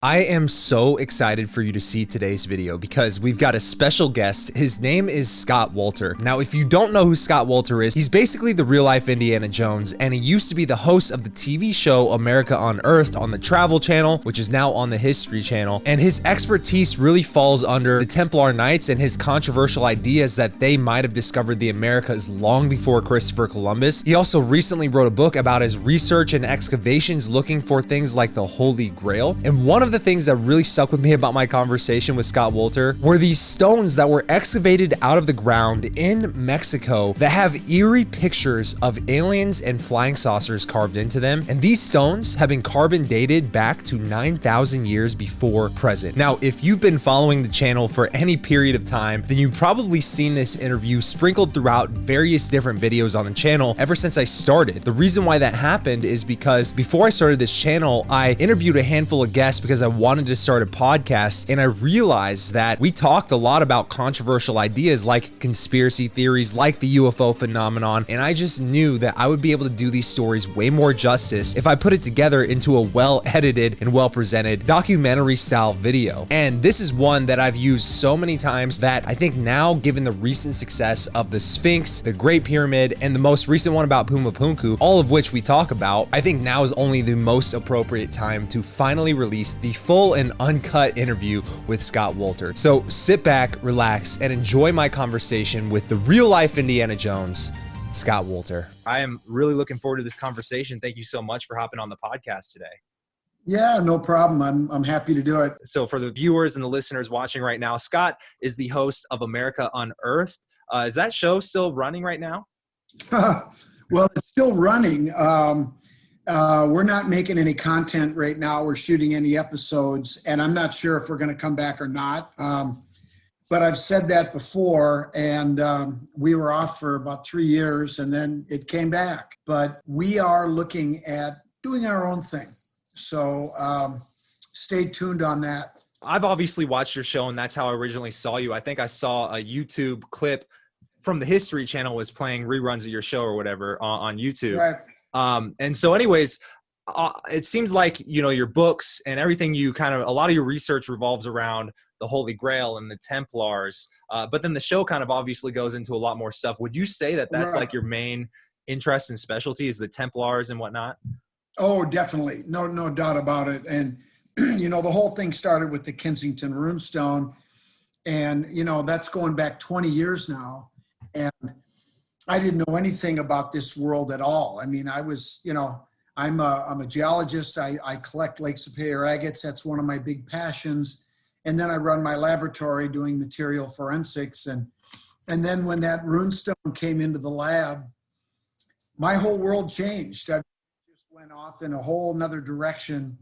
I am so excited for you to see today's video because we've got a special guest. His name is Scott Wolter. Now, if you don't know who Scott Wolter is, he's basically the real life Indiana Jones, and he used to be the host of the TV show America Unearthed on the Travel Channel, which is now on the History Channel. And his expertise really falls under the Templar Knights and his controversial ideas that they might have discovered the Americas long before Christopher Columbus. He also recently wrote a book about his research and excavations looking for things like the Holy Grail. And one of the things that really stuck with me about my conversation with Scott Wolter were these stones that were excavated out of the ground in Mexico that have eerie pictures of aliens and flying saucers carved into them. And these stones have been carbon dated back to 9,000 years before present. Now, if you've been following the channel for any period of time, then you've probably seen this interview sprinkled throughout various different videos on the channel ever since I started. The reason why that happened is because before I started this channel, I interviewed a handful of guests because I wanted to start a podcast, and I realized that we talked a lot about controversial ideas like conspiracy theories, like the UFO phenomenon, and I just knew that I would be able to do these stories way more justice if I put it together into a well-edited and well-presented documentary-style video. And this is one that I've used so many times that I think now, given the recent success of the Sphinx, the Great Pyramid, and the most recent one about Puma Punku, all of which we talk about, I think now is only the most appropriate time to finally release the full and uncut interview with Scott Wolter. So sit back, relax, and enjoy my conversation with the real-life Indiana Jones, Scott Wolter. I am really looking forward to this conversation. Thank you so much for hopping on the podcast today. Yeah, no problem. I'm happy to do it. So for the viewers and the listeners watching right now, Scott is the host of America Unearthed. Is that show still running right now? Well, it's still running. We're not making any content right now. We're shooting any episodes, and I'm not sure if we're going to come back or not. But I've said that before, and we were off for about 3 years, and then it came back. But we are looking at doing our own thing. So stay tuned on that. I've obviously watched your show, and that's how I originally saw you. I think I saw a YouTube clip from the History Channel was playing reruns of your show or whatever on YouTube. Right. And so anyways, it seems like, you know, your books and everything, a lot of your research revolves around the Holy Grail and the Templars. But then the show kind of obviously goes into a lot more stuff. Would you say that that's like your main interest and specialty is the Templars and whatnot? Oh, definitely. No doubt about it. And, you know, the whole thing started with the Kensington Runestone, and, you know, that's going back 20 years now. And I didn't know anything about this world at all. I mean, I was, you know, I'm a geologist. I collect Lake Superior agates. That's one of my big passions. And then I run my laboratory doing material forensics. And then when that runestone came into the lab, my whole world changed. I just went off in a whole nother direction.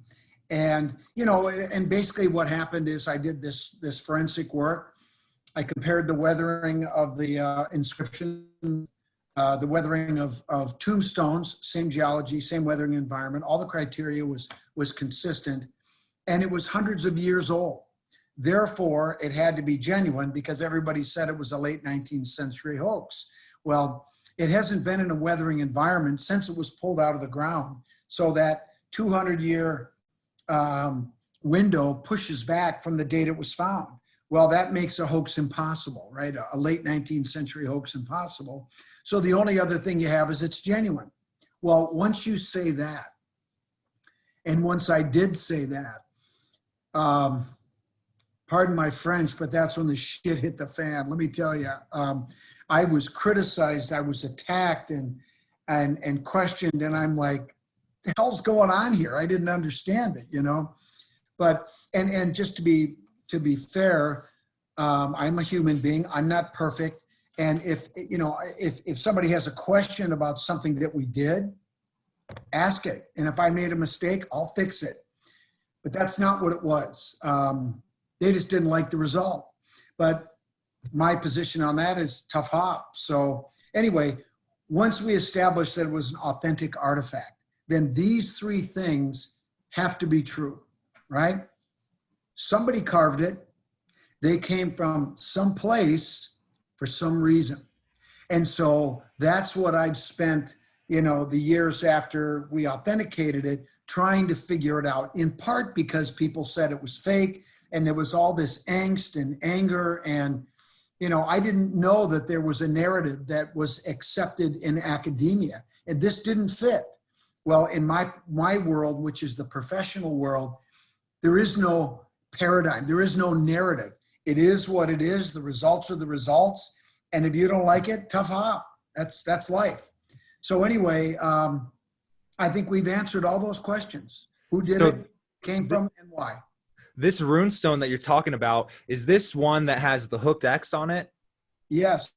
And, you know, and basically what happened is I did this forensic work. I compared the weathering of the inscription, the weathering of tombstones, same geology, same weathering environment. All the criteria was consistent, and it was hundreds of years old. Therefore, it had to be genuine because everybody said it was a late 19th century hoax. Well, it hasn't been in a weathering environment since it was pulled out of the ground. So that 200-year window pushes back from the date it was found. Well, that makes a hoax impossible, right? A late 19th century hoax impossible. So the only other thing you have is it's genuine. Well, once you say that, and once I did say that, pardon my French, but that's when the shit hit the fan. Let me tell you, I was criticized, I was attacked and questioned, and I'm like, the hell's going on here? I didn't understand it, you know? But, and just to be fair, I'm a human being. I'm not perfect. And if somebody has a question about something that we did, ask it. And if I made a mistake, I'll fix it. But that's not what it was. They just didn't like the result. But my position on that is tough hop. So anyway, once we established that it was an authentic artifact, then these three things have to be true, right? Somebody carved it. They came from some place for some reason. And so that's what I've spent, you know, the years after we authenticated it trying to figure it out, in part because people said it was fake and there was all this angst and anger. And, you know, I didn't know that there was a narrative that was accepted in academia, and this didn't fit. Well, in my world, which is the professional world, there is no paradigm. There is no narrative. It is what it is. The results are the results. And if you don't like it, tough hop. That's life. So anyway, I think we've answered all those questions. Who did it, came from, and why. This runestone that you're talking about, is this one that has the hooked X on it? Yes,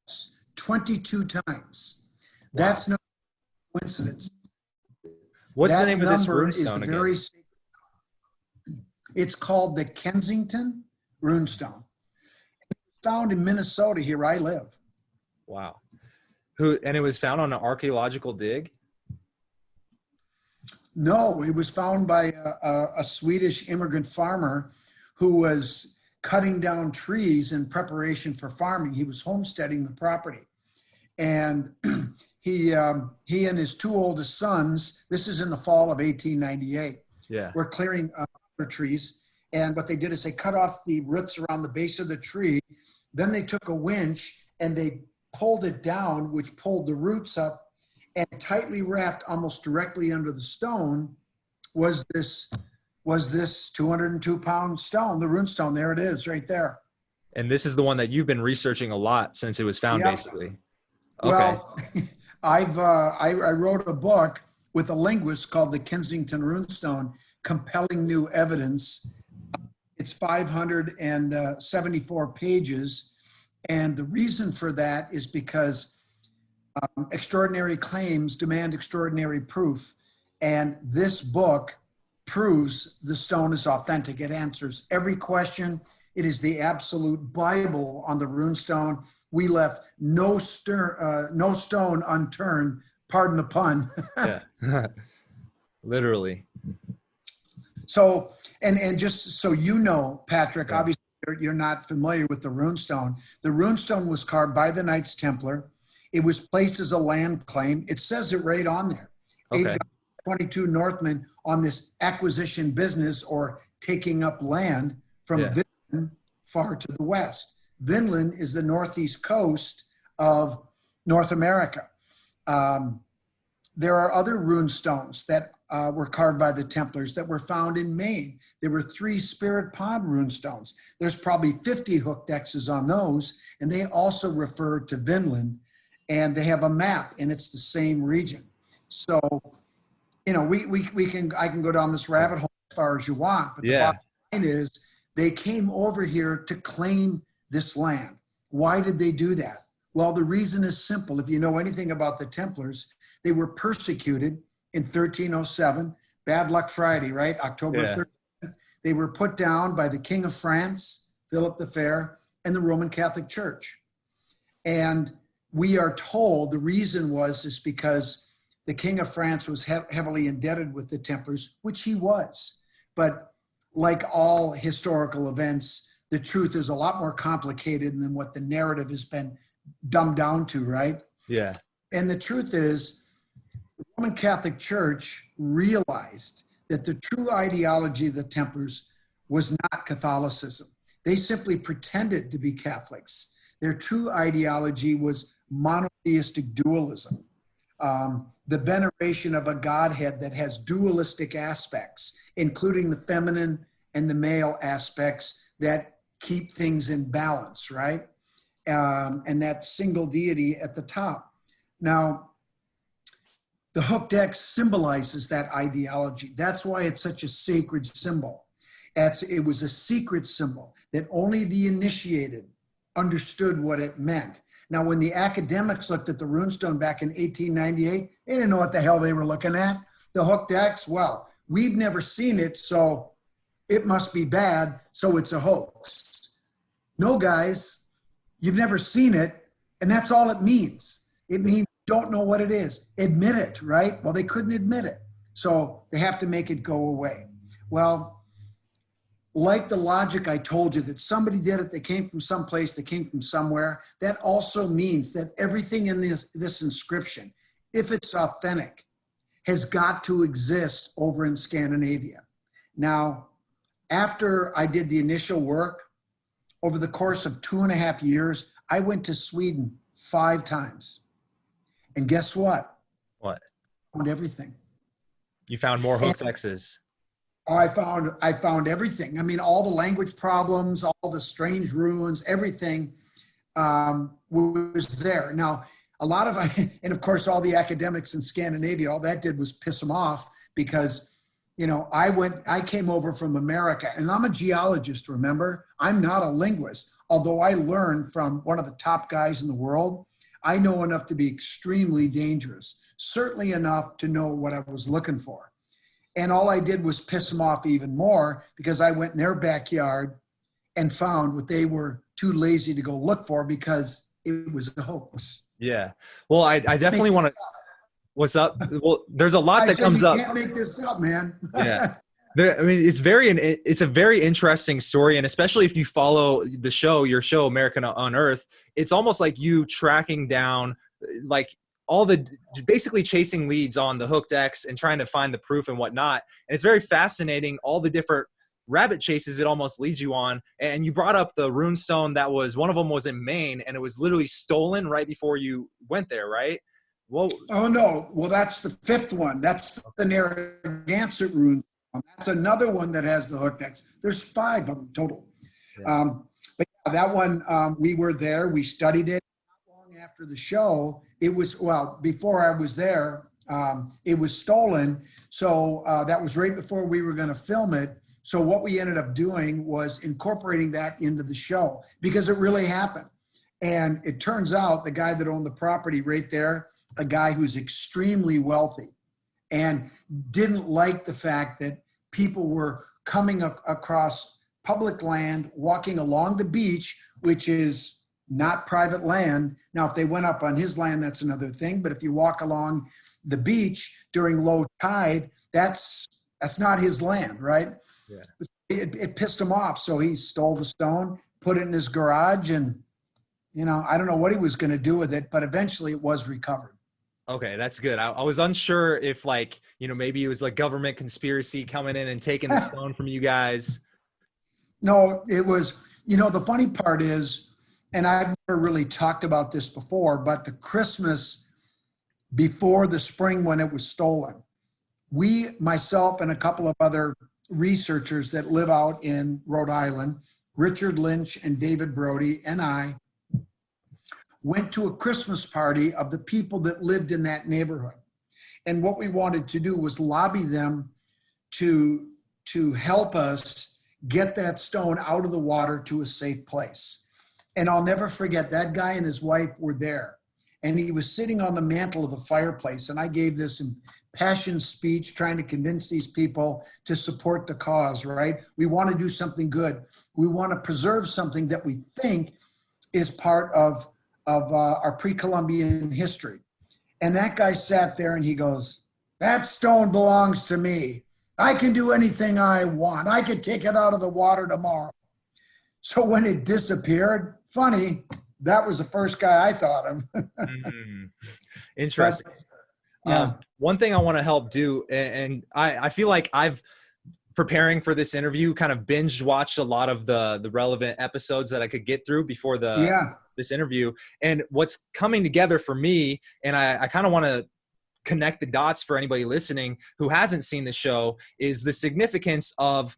22 times. Wow. That's no coincidence. What's the name of this runestone again? It's called the Kensington Runestone. It's found in Minnesota, here where I live. Wow. And it was found on an archaeological dig? No, it was found by a Swedish immigrant farmer who was cutting down trees in preparation for farming. He was homesteading the property. And he and his two oldest sons, this is in the fall of 1898, were clearing trees. And what they did is they cut off the roots around the base of the tree. Then they took a winch and they pulled it down, which pulled the roots up, and tightly wrapped almost directly under the stone was this 202-pound stone, the runestone. There it is, right there. And this is the one that you've been researching a lot since it was found, basically. Okay. Well, I wrote a book with a linguist called the Kensington Runestone, Compelling New Evidence. It's 574 pages. And the reason for that is because extraordinary claims demand extraordinary proof. And this book proves the stone is authentic. It answers every question. It is the absolute Bible on the runestone. We left no stone unturned, pardon the pun. Yeah, literally. So, and just so you know, Patrick, obviously you're not familiar with the runestone. The runestone was carved by the Knights Templar. It was placed as a land claim. It says it right on there. Okay. 22 Northmen on this acquisition business or taking up land from Vinland far to the west. Vinland is the northeast coast of North America. There are other runestones that were carved by the Templars that were found in Maine. There were 3 Spirit Pond runestones. There's probably 50 hooked X's on those, and they also refer to Vinland, and they have a map, and it's the same region. So, you know, I can go down this rabbit hole as far as you want, but the bottom line is they came over here to claim this land. Why did they do that? Well, the reason is simple. If you know anything about the Templars, they were persecuted in 1307, Bad Luck Friday, right? October 13th. They were put down by the King of France, Philip the Fair, and the Roman Catholic Church. And we are told the reason is because the King of France was heavily indebted with the Templars, which he was. But like all historical events, the truth is a lot more complicated than what the narrative has been dumbed down to, right? Yeah. And the truth is, the Roman Catholic Church realized that the true ideology of the Templars was not Catholicism. They simply pretended to be Catholics. Their true ideology was monotheistic dualism, the veneration of a Godhead that has dualistic aspects, including the feminine and the male aspects that keep things in balance, right? And that single deity at the top. Now, the hooked X symbolizes that ideology. That's why it's such a sacred symbol. It was a secret symbol that only the initiated understood what it meant. Now, when the academics looked at the runestone back in 1898, they didn't know what the hell they were looking at. The hooked X, well, we've never seen it, so it must be bad, so it's a hoax. No, guys, you've never seen it, and that's all it means. It means you don't know what it is. Admit it, right? Well, they couldn't admit it, so they have to make it go away. Well, like the logic I told you that somebody did it, they came from someplace, they came from somewhere, that also means that everything in this inscription, if it's authentic, has got to exist over in Scandinavia. Now, after I did the initial work, over the course of 2.5 years, I went to Sweden 5 times. And guess what? What? I found everything. You found more hoax X's. I found everything. I mean, all the language problems, all the strange ruins, everything was there. Now, a lot of, and of course, all the academics in Scandinavia, all that did was piss them off because, you know, I came over from America, and I'm a geologist, remember? I'm not a linguist. Although I learned from one of the top guys in the world, I know enough to be extremely dangerous, certainly enough to know what I was looking for. And all I did was piss them off even more because I went in their backyard and found what they were too lazy to go look for because it was a hoax. Yeah. Well, I definitely want to. What's up? Well, there's a lot that comes up. You can't make this up, man. Yeah. I mean, it's a very interesting story. And especially if you follow the show, your show, America Unearthed, it's almost like you tracking down like all the basically chasing leads on the hooked X and trying to find the proof and whatnot. And it's very fascinating, all the different rabbit chases it almost leads you on. And you brought up the runestone that was, one of them was in Maine, and it was literally stolen right before you went there, right? Well, oh no. Well, that's the 5th one. That's the Narragansett rune. That's another one that has the hooked X. There's 5 of them total. Yeah. But yeah, that one, we were there, we studied it. Not long after the show, it was, well, before I was there, it was stolen. So that was right before we were going to film it. So what we ended up doing was incorporating that into the show because it really happened. And it turns out the guy that owned the property right there, a guy who's extremely wealthy and didn't like the fact that people were coming across public land, walking along the beach, which is not private land. Now, if they went up on his land, that's another thing. But if you walk along the beach during low tide, that's not his land, right? Yeah. It pissed him off. So he stole the stone, put it in his garage, and, you know, I don't know what he was going to do with it, but eventually it was recovered. Okay, that's good. I was unsure if, like, you know, maybe it was like government conspiracy coming in and taking the stone from you guys. No, it was, you know, the funny part is, and I've never really talked about this before, but the Christmas before the spring when it was stolen, myself and a couple of other researchers that live out in Rhode Island, Richard Lynch and David Brody and I, went to a Christmas party of the people that lived in that neighborhood. And what we wanted to do was lobby them to help us get that stone out of the water to a safe place. And I'll never forget, that guy and his wife were there. And he was sitting on the mantle of the fireplace. And I gave this impassioned speech trying to convince these people to support the cause, right? We want to do something good. We want to preserve something that we think is part of our pre-Columbian history. And that guy sat there and he goes, "That stone belongs to me. I can do anything I want. I could take it out of the water tomorrow." So when it disappeared, funny, that was the first guy I thought of. Interesting. But, yeah. One thing I want to help do, and I feel like I've, preparing for this interview, kind of binge watched a lot of the relevant episodes that I could get through before this interview. And what's coming together for me, and I kind of want to connect the dots for anybody listening who hasn't seen the show, is the significance of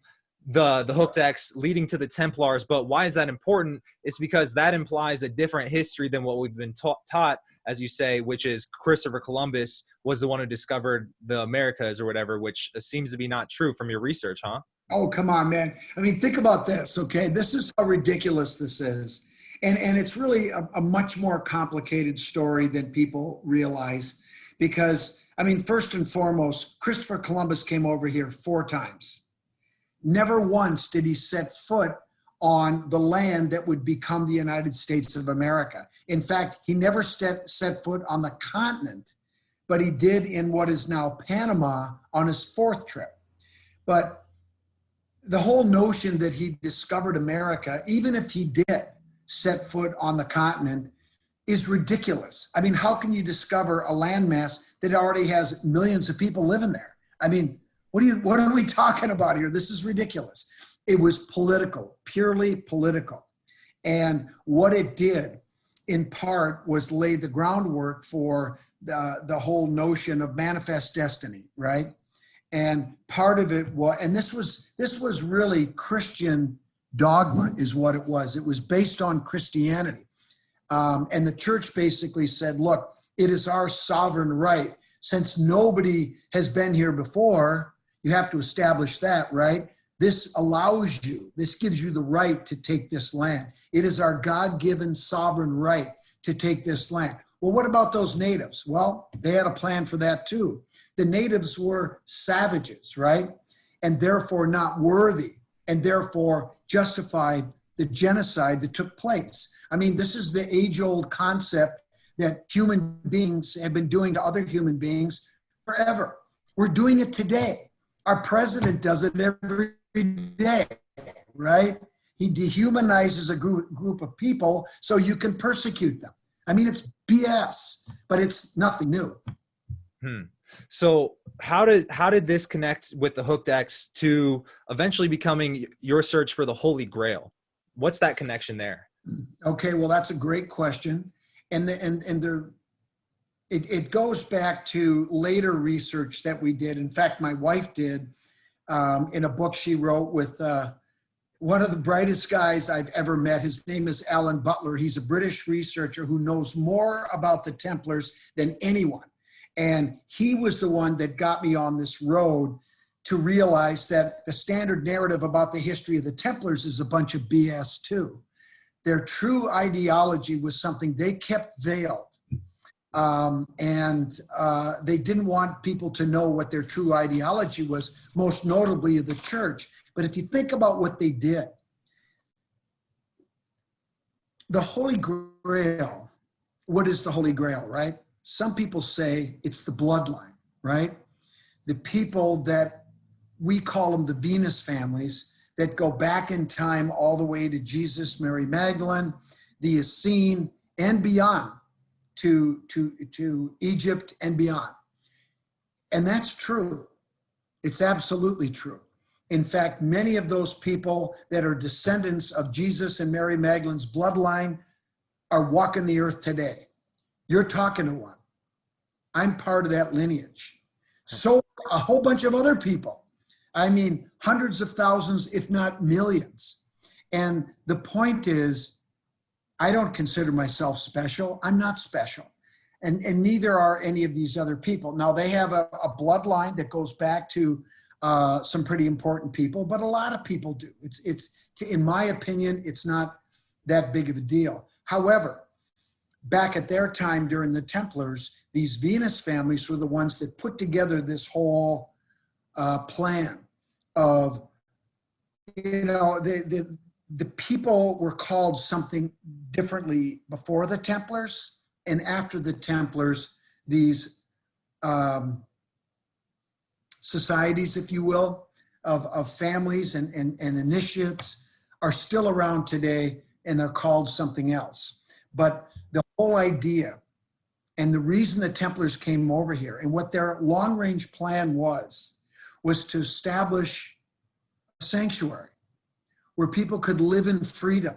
the hooked X leading to the Templars. But why is that important? It's because that implies a different history than what we've been taught, as you say, which is Christopher Columbus was the one who discovered the Americas or whatever, which seems to be not true from your research, huh? Oh, come on, man. I mean, think about this, okay? This is how ridiculous this is. And it's really a much more complicated story than people realize because, I mean, first and foremost, Christopher Columbus came over here 4 times. Never once did he set foot on the land that would become the United States of America. In fact, he never set foot on the continent, but he did in what is now Panama on his 4th trip. But the whole notion that he discovered America, even if he did set foot on the continent, is ridiculous. I mean, how can you discover a landmass that already has millions of people living there? I mean, what are we talking about here? This is ridiculous. It was political, purely political. And what it did, in part, was lay the groundwork for the whole notion of manifest destiny, right? And part of it was, and this was really Christian dogma is what it was. It was based on Christianity. And the church basically said, look, it is our sovereign right. Since nobody has been here before, you have to establish that, right? This allows you, this gives you the right to take this land. It is our God-given sovereign right to take this land. Well, what about those natives? Well, they had a plan for that too. The natives were savages, right? And therefore not worthy, and therefore justified the genocide that took place. I mean, this is the age-old concept that human beings have been doing to other human beings forever. We're doing it today. Our president does it every day, right? He dehumanizes a group of people so you can persecute them. I mean, it's BS, but it's nothing new. So how did this connect with the Hooked X to eventually becoming your search for the Holy Grail? What's that connection there? Okay, well, that's a great question. And it goes back to later research that we did. In fact, my wife did in a book she wrote with one of the brightest guys I've ever met. His name is Alan Butler. He's a British researcher who knows more about the Templars than anyone. And he was the one that got me on this road to realize that the standard narrative about the history of the Templars is a bunch of BS too. Their true ideology was something they kept veiled. They didn't want people to know what their true ideology was, most notably the church. But if you think about what they did, the Holy Grail, what is the Holy Grail, right? Some people say it's the bloodline, right? The people that we call them the Venus families that go back in time all the way to Jesus, Mary Magdalene, the Essene, and beyond to Egypt and beyond. And that's true. It's absolutely true. In fact, many of those people that are descendants of Jesus and Mary Magdalene's bloodline are walking the earth today. You're talking to one. I'm part of that lineage. So a whole bunch of other people. I mean, hundreds of thousands, if not millions. And the point is, I don't consider myself special. I'm not special. And neither are any of these other people. Now, they have a bloodline that goes back to some pretty important people, but a lot of people do. In my opinion, it's not that big of a deal. However, back at their time during the Templars, these Venus families were the ones that put together this whole plan of, the people were called something differently before the Templars, and after the Templars, these societies, if you will, of families and initiates are still around today, and they're called something else. But the whole idea and the reason the Templars came over here and what their long-range plan was to establish a sanctuary where people could live in freedom,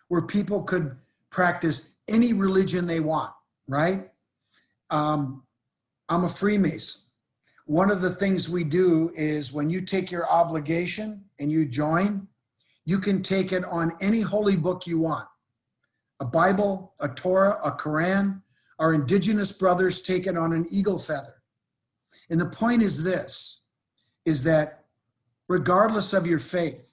where people could practice any religion they want, right? I'm a Freemason. One of the things we do is when you take your obligation and you join, you can take it on any holy book you want. A Bible, a Torah, a Quran. Our indigenous brothers take it on an eagle feather. And the point is this, is that regardless of your faith,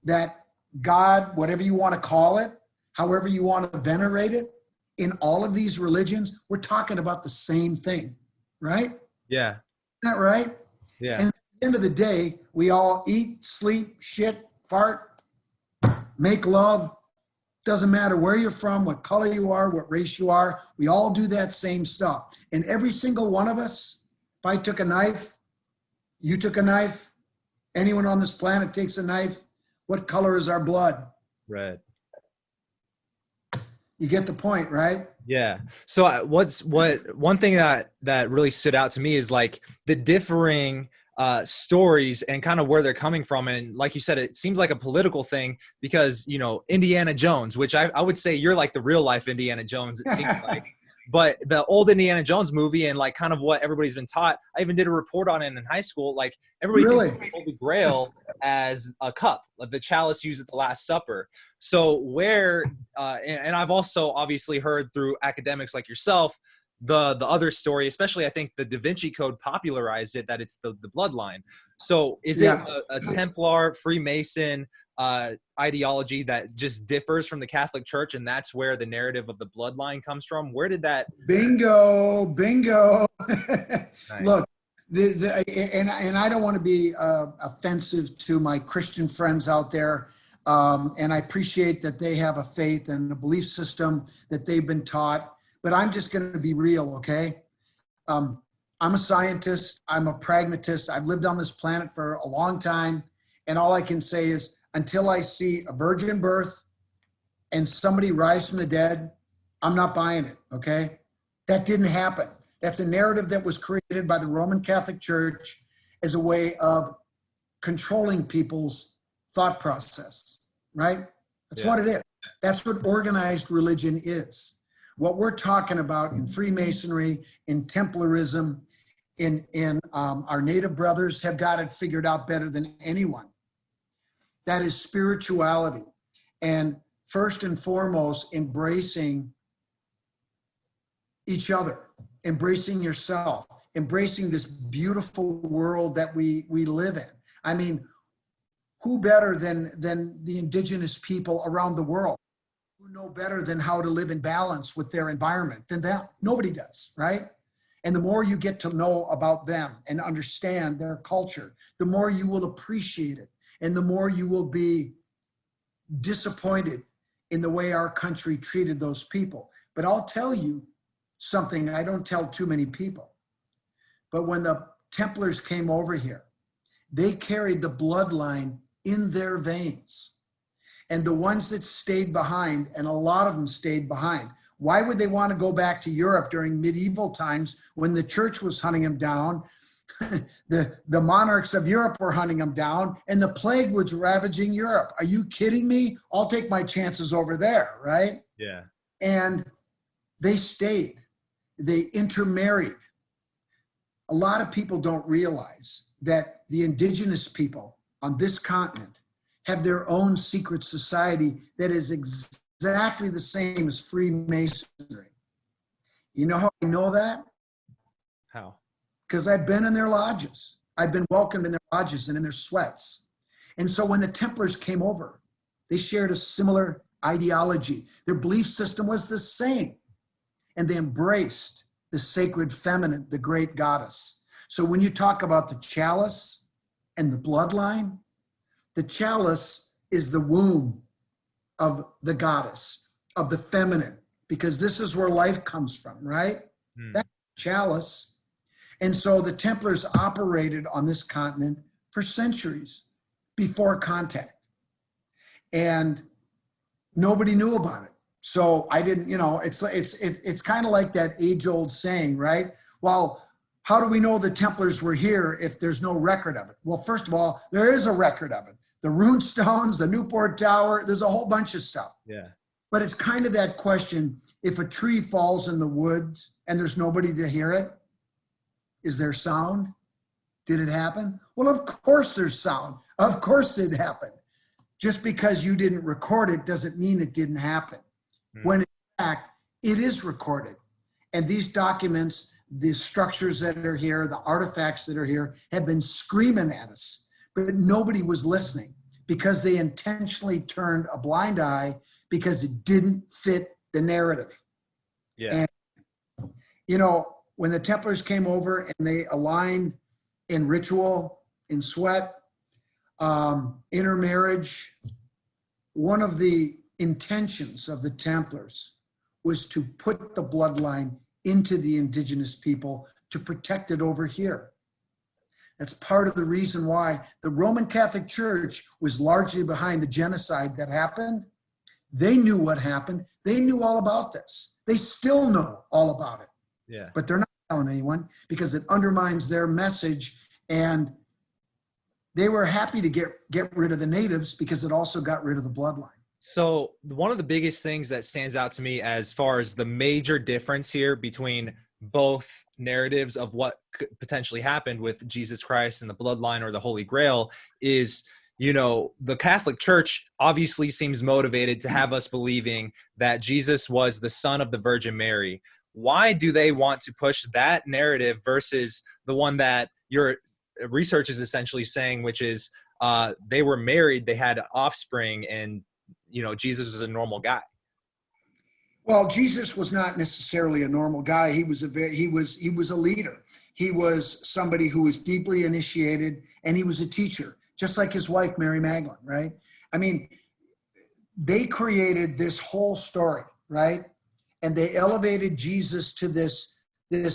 that God, whatever you want to call it, however you want to venerate it, in all of these religions, we're talking about the same thing, right? Yeah. Isn't that right? Yeah. And at the end of the day, we all eat, sleep, shit, fart, make love. Doesn't matter where you're from, what color you are, what race you are. We all do that same stuff. And every single one of us, if I took a knife, you took a knife, anyone on this planet takes a knife, what color is our blood? Red. You get the point, right? Yeah. So one thing that really stood out to me is like the differing stories and kind of where they're coming from. And like you said, it seems like a political thing because, you know, Indiana Jones, which I would say you're like the real life Indiana Jones, it seems like. But the old Indiana Jones movie and like kind of what everybody's been taught, I even did a report on it in high school. Like everybody Really? thinks of the Holy Grail as a cup, like the chalice used at the Last Supper. So where, and I've also obviously heard through academics like yourself, the other story, especially I think the Da Vinci Code popularized it, that it's the bloodline. So is it a Templar Freemason ideology that just differs from the Catholic Church, and that's where the narrative of the bloodline comes from? Where did that? Bingo. Nice. Look, and I don't want to be offensive to my Christian friends out there, and I appreciate that they have a faith and a belief system that they've been taught, but I'm just going to be real, okay? I'm a scientist. I'm a pragmatist. I've lived on this planet for a long time, and all I can say is until I see a virgin birth and somebody rise from the dead, I'm not buying it, okay? That didn't happen. That's a narrative that was created by the Roman Catholic Church as a way of controlling people's thought process, right? That's what it is. That's what organized religion is. What we're talking about in Freemasonry, in Templarism, in our native brothers have got it figured out better than anyone. That is spirituality. And first and foremost, embracing each other, embracing yourself, embracing this beautiful world that we live in. I mean, who better than the indigenous people around the world? Who know better than how to live in balance with their environment than them? Nobody does, right? And the more you get to know about them and understand their culture, the more you will appreciate it. And the more you will be disappointed in the way our country treated those people. But I'll tell you something I don't tell too many people. But when the Templars came over here, they carried the bloodline in their veins. And the ones that stayed behind, and a lot of them stayed behind. Why would they want to go back to Europe during medieval times when the church was hunting them down? The monarchs of Europe were hunting them down, and the plague was ravaging Europe. Are you kidding me? I'll take my chances over there, right? Yeah. And they stayed. They intermarried. A lot of people don't realize that the indigenous people on this continent have their own secret society that is exactly the same as Freemasonry. You know how I know that? How? Because I've been in their lodges. I've been welcomed in their lodges and in their sweats. And so when the Templars came over, they shared a similar ideology. Their belief system was the same. And they embraced the sacred feminine, the great goddess. So when you talk about the chalice and the bloodline, the chalice is the womb of the goddess, of the feminine, because this is where life comes from, right? That's chalice. And so the Templars operated on this continent for centuries before contact. And nobody knew about it. So I didn't, you know, it's kind of like that age-old saying, right? Well, how do we know the Templars were here if there's no record of it? Well, first of all, there is a record of it. The runestones, the Newport Tower, there's a whole bunch of stuff. Yeah. But it's kind of that question, if a tree falls in the woods and there's nobody to hear it, is there sound? Did it happen? Well, of course there's sound. Of course it happened. Just because you didn't record it doesn't mean it didn't happen. When in fact, it is recorded. And these documents, the structures that are here, the artifacts that are here have been screaming at us, but nobody was listening because they intentionally turned a blind eye because it didn't fit the narrative. Yeah. And, you know, when the Templars came over and they aligned in ritual, in sweat, intermarriage, one of the intentions of the Templars was to put the bloodline into the indigenous people to protect it over here. That's part of the reason why the Roman Catholic Church was largely behind the genocide that happened. They knew what happened. They knew all about this. They still know all about it. Yeah. But they're not telling anyone because it undermines their message. And they were happy to get rid of the natives because it also got rid of the bloodline. So one of the biggest things that stands out to me as far as the major difference here between both narratives of what could potentially happened with Jesus Christ and the bloodline or the Holy Grail is, the Catholic Church obviously seems motivated to have us believing that Jesus was the son of the Virgin Mary. Why do they want to push that narrative versus the one that your research is essentially saying, which is they were married, they had offspring, and Jesus was a normal guy? Well, Jesus was not necessarily a normal guy. He was a leader. He was somebody who was deeply initiated, and he was a teacher, just like his wife, Mary Magdalene, right? I mean, they created this whole story, right? And they elevated Jesus to this, the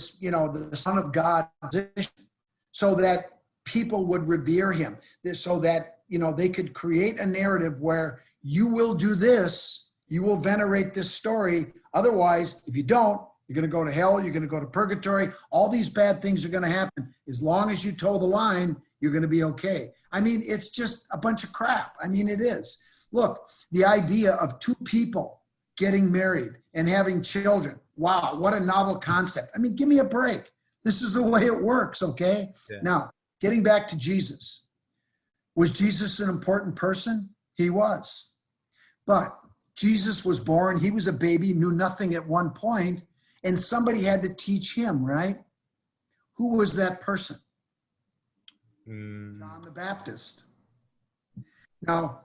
Son of God position so that people would revere him, so that, they could create a narrative where you will do this, you will venerate this story. Otherwise, if you don't, you're going to go to hell, you're going to go to purgatory. All these bad things are going to happen. As long as you toe the line, you're going to be okay. I mean, it's just a bunch of crap. I mean, it is. Look, the idea of two people getting married and having children. Wow, what a novel concept. I mean, give me a break. This is the way it works, okay? Yeah. Now, getting back to Jesus. Was Jesus an important person? He was. But Jesus was born, he was a baby, knew nothing at one point, and somebody had to teach him, right? Who was that person? John the Baptist. Now,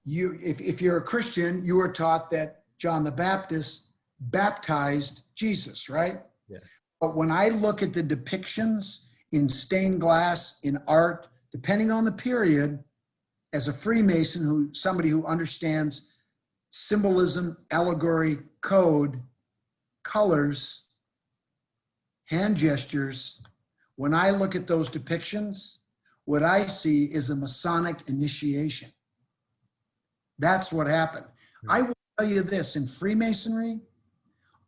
if you're a Christian, you were taught that John the Baptist baptized Jesus, right? Yeah. But when I look at the depictions in stained glass, in art, depending on the period, as a Freemason, somebody who understands symbolism, allegory, code, colors, hand gestures, when I look at those depictions, what I see is a Masonic initiation. That's what happened. I will tell you this, in Freemasonry,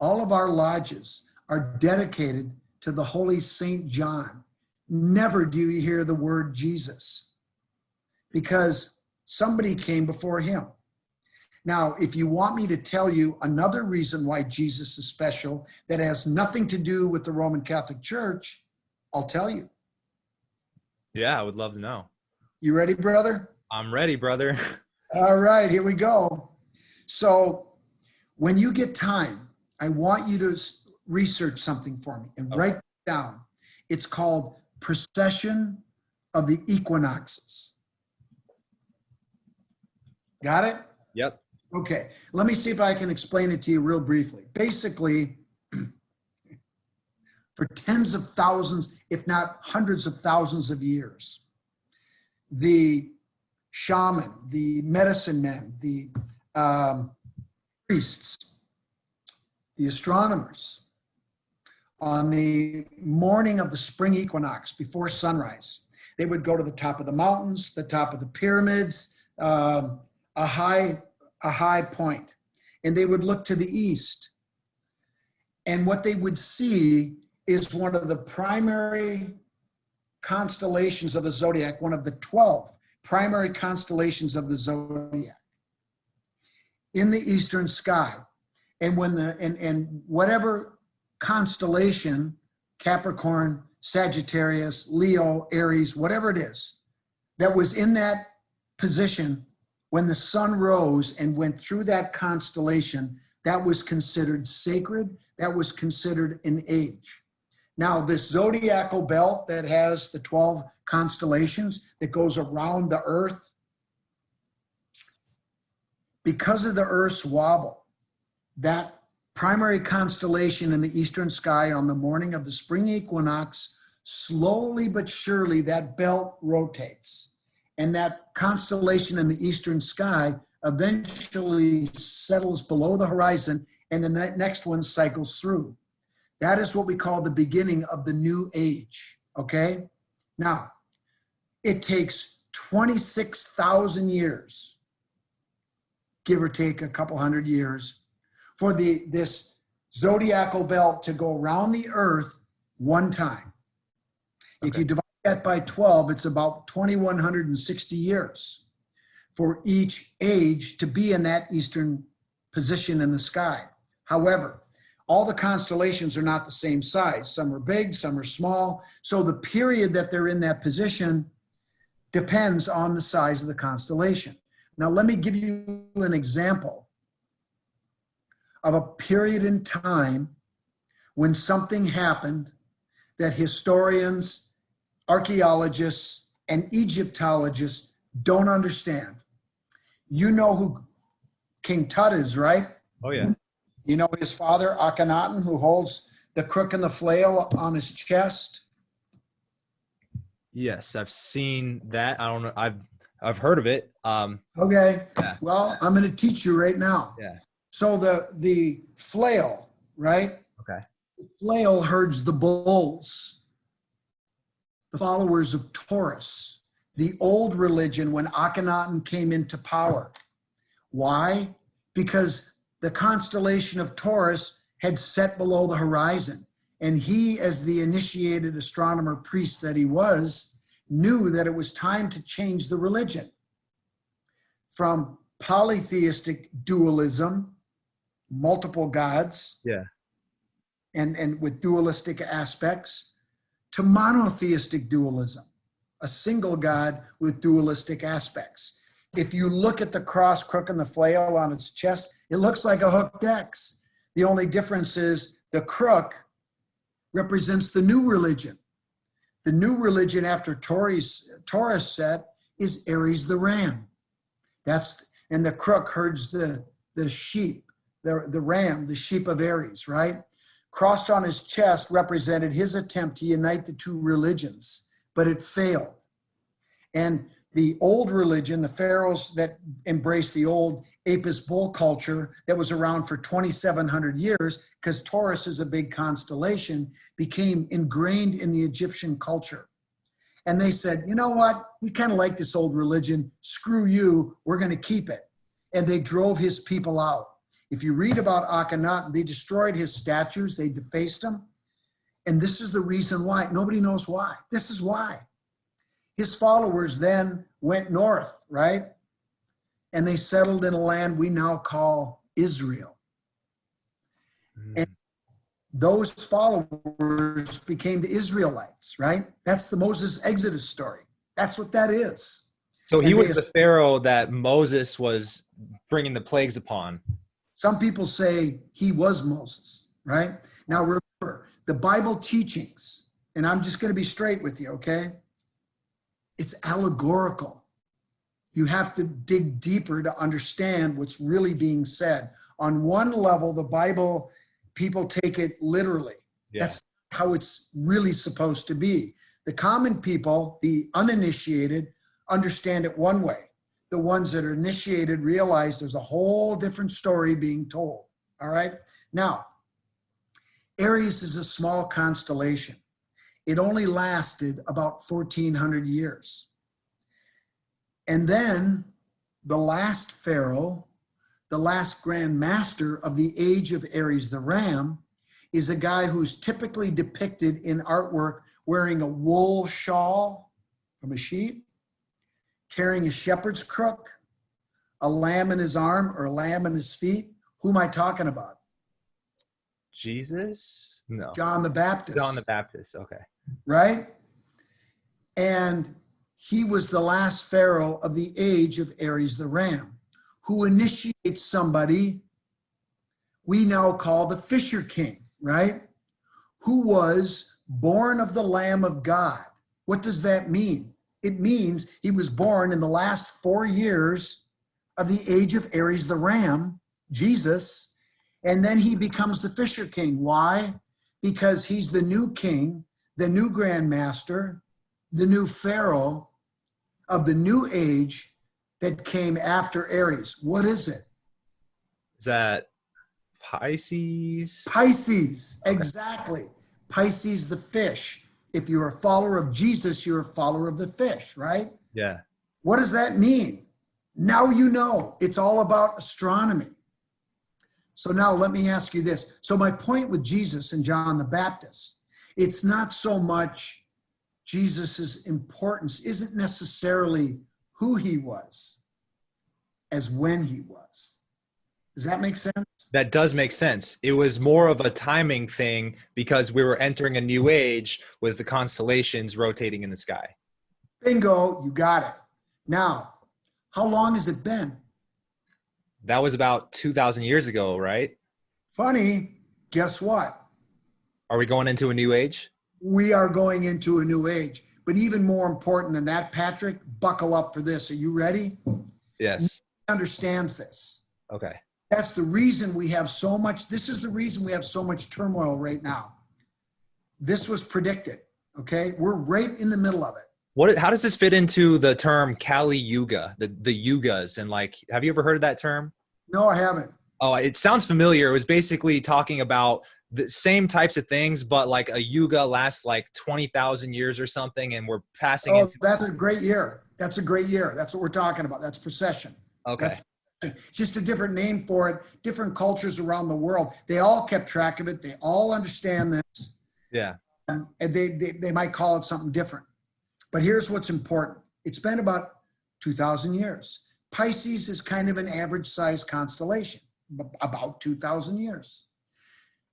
all of our lodges are dedicated to the Holy Saint John. Never do you hear the word Jesus, because somebody came before him. Now, if you want me to tell you another reason why Jesus is special that has nothing to do with the Roman Catholic Church, I'll tell you. Yeah, I would love to know. You ready, brother? I'm ready, brother. All right, here we go. So when you get time, I want you to research something for me and write it down. It's called Precession of the Equinoxes. Got it? Yep. Okay, let me see if I can explain it to you real briefly. Basically, for tens of thousands, if not hundreds of thousands of years, the shaman, the medicine men, the priests, the astronomers, on the morning of the spring equinox before sunrise, they would go to the top of the mountains, the top of the pyramids, a high point, and they would look to the east. And what they would see is one of the primary constellations of the zodiac, one of the 12 primary constellations of the zodiac in the eastern sky. And when and whatever constellation, Capricorn, Sagittarius, Leo, Aries, whatever it is, that was in that position, when the sun rose and went through that constellation, that was considered sacred, that was considered an age. Now, this zodiacal belt that has the 12 constellations that goes around the earth, because of the earth's wobble, that primary constellation in the eastern sky on the morning of the spring equinox, slowly but surely that belt rotates. And that constellation in the eastern sky eventually settles below the horizon, and the next one cycles through. That is what we call the beginning of the new age, okay? Now, it takes 26,000 years, give or take a couple hundred years, for this zodiacal belt to go around the earth one time. Okay. If you divide that by 12, it's about 2,160 years for each age to be in that eastern position in the sky. However, all the constellations are not the same size. Some are big, some are small. So the period that they're in that position depends on the size of the constellation. Now, let me give you an example of a period in time when something happened that historians, archaeologists, and Egyptologists don't understand. You know who King Tut is, right? Oh, yeah. You know his father, Akhenaten, who holds the crook and the flail on his chest? Yes, I've seen that. I don't know. I've heard of it. Okay. Yeah. Well, I'm going to teach you right now. Yeah. So the flail, right? Okay. The flail herds the bulls, the followers of Taurus, the old religion when Akhenaten came into power. Why? Because the constellation of Taurus had set below the horizon. And he, as the initiated astronomer priest that he was, knew that it was time to change the religion from polytheistic dualism, multiple gods, Yeah. and with dualistic aspects, to monotheistic dualism, a single God with dualistic aspects. If you look at the cross, crook, and the flail on its chest, it looks like a hooked X. The only difference is the crook represents the new religion. The new religion after Taurus set is Aries the ram. And the crook herds the sheep, the ram, the sheep of Aries, right? Crossed on his chest represented his attempt to unite the two religions, but it failed. And the old religion, the pharaohs that embraced the old Apis bull culture that was around for 2,700 years, because Taurus is a big constellation, became ingrained in the Egyptian culture. And they said, you know what? We kind of like this old religion. Screw you. We're going to keep it. And they drove his people out. If you read about Akhenaten, they destroyed his statues. They defaced them. And this is the reason why. Nobody knows why. This is why. His followers then went north, right? And they settled in a land we now call Israel. And those followers became the Israelites, right? That's the Moses Exodus story. That's what that is. So he was the Pharaoh that Moses was bringing the plagues upon. Some people say he was Moses, right? Now remember, the Bible teachings, and I'm just going to be straight with you, okay? It's allegorical. You have to dig deeper to understand what's really being said. On one level, the Bible, people take it literally. Yeah. That's how it's really supposed to be. The common people, the uninitiated, understand it one way. The ones that are initiated realize there's a whole different story being told. All right? Now, Aries is a small constellation. It only lasted about 1,400 years. And then the last pharaoh, the last grand master of the age of Aries the ram, is a guy who's typically depicted in artwork wearing a wool shawl from a sheep, carrying a shepherd's crook, a lamb in his arm or a lamb in his feet. Who am I talking about? Jesus? No. John the Baptist. John the Baptist, okay. Right? And he was the last pharaoh of the age of Aries the ram, who initiates somebody we now call the Fisher King, right? Who was born of the Lamb of God. What does that mean? It means he was born in the last 4 years of the age of Aries the ram, Jesus, and then he becomes the Fisher King. Why? Because he's the new king, the new grand master, the new pharaoh of the new age that came after Aries. What is it? Is that Pisces? Pisces, exactly. Pisces, the fish. If you're a follower of Jesus, you're a follower of the fish, right? Yeah. What does that mean? Now you know it's all about astronomy. So now let me ask you this. So my point with Jesus and John the Baptist, it's not so much Jesus's importance isn't necessarily who he was as when he was. Does that make sense? That does make sense. It was more of a timing thing because we were entering a new age with the constellations rotating in the sky. Bingo, you got it. Now, how long has it been? That was about 2,000 years ago, right? Funny, guess what? Are we going into a new age? We are going into a new age. But even more important than that, Patrick, buckle up for this. Are you ready? Yes. Nobody understands this. Okay. That's the reason we have so much, this is the reason we have so much turmoil right now. This was predicted, okay? We're right in the middle of it. How does this fit into the term Kali Yuga, the yugas? And like, have you ever heard of that term? No, I haven't. Oh, it sounds familiar. It was basically talking about the same types of things, but like a yuga lasts like 20,000 years or something. And we're passing into. That's a great year. That's a great year. That's what we're talking about. That's precession. Okay. That's just a different name for it. Different cultures around the world. They all kept track of it. They all understand this. Yeah. And they might call it something different. But here's what's important. It's been about 2,000 years. Pisces is kind of an average size constellation, about 2,000 years.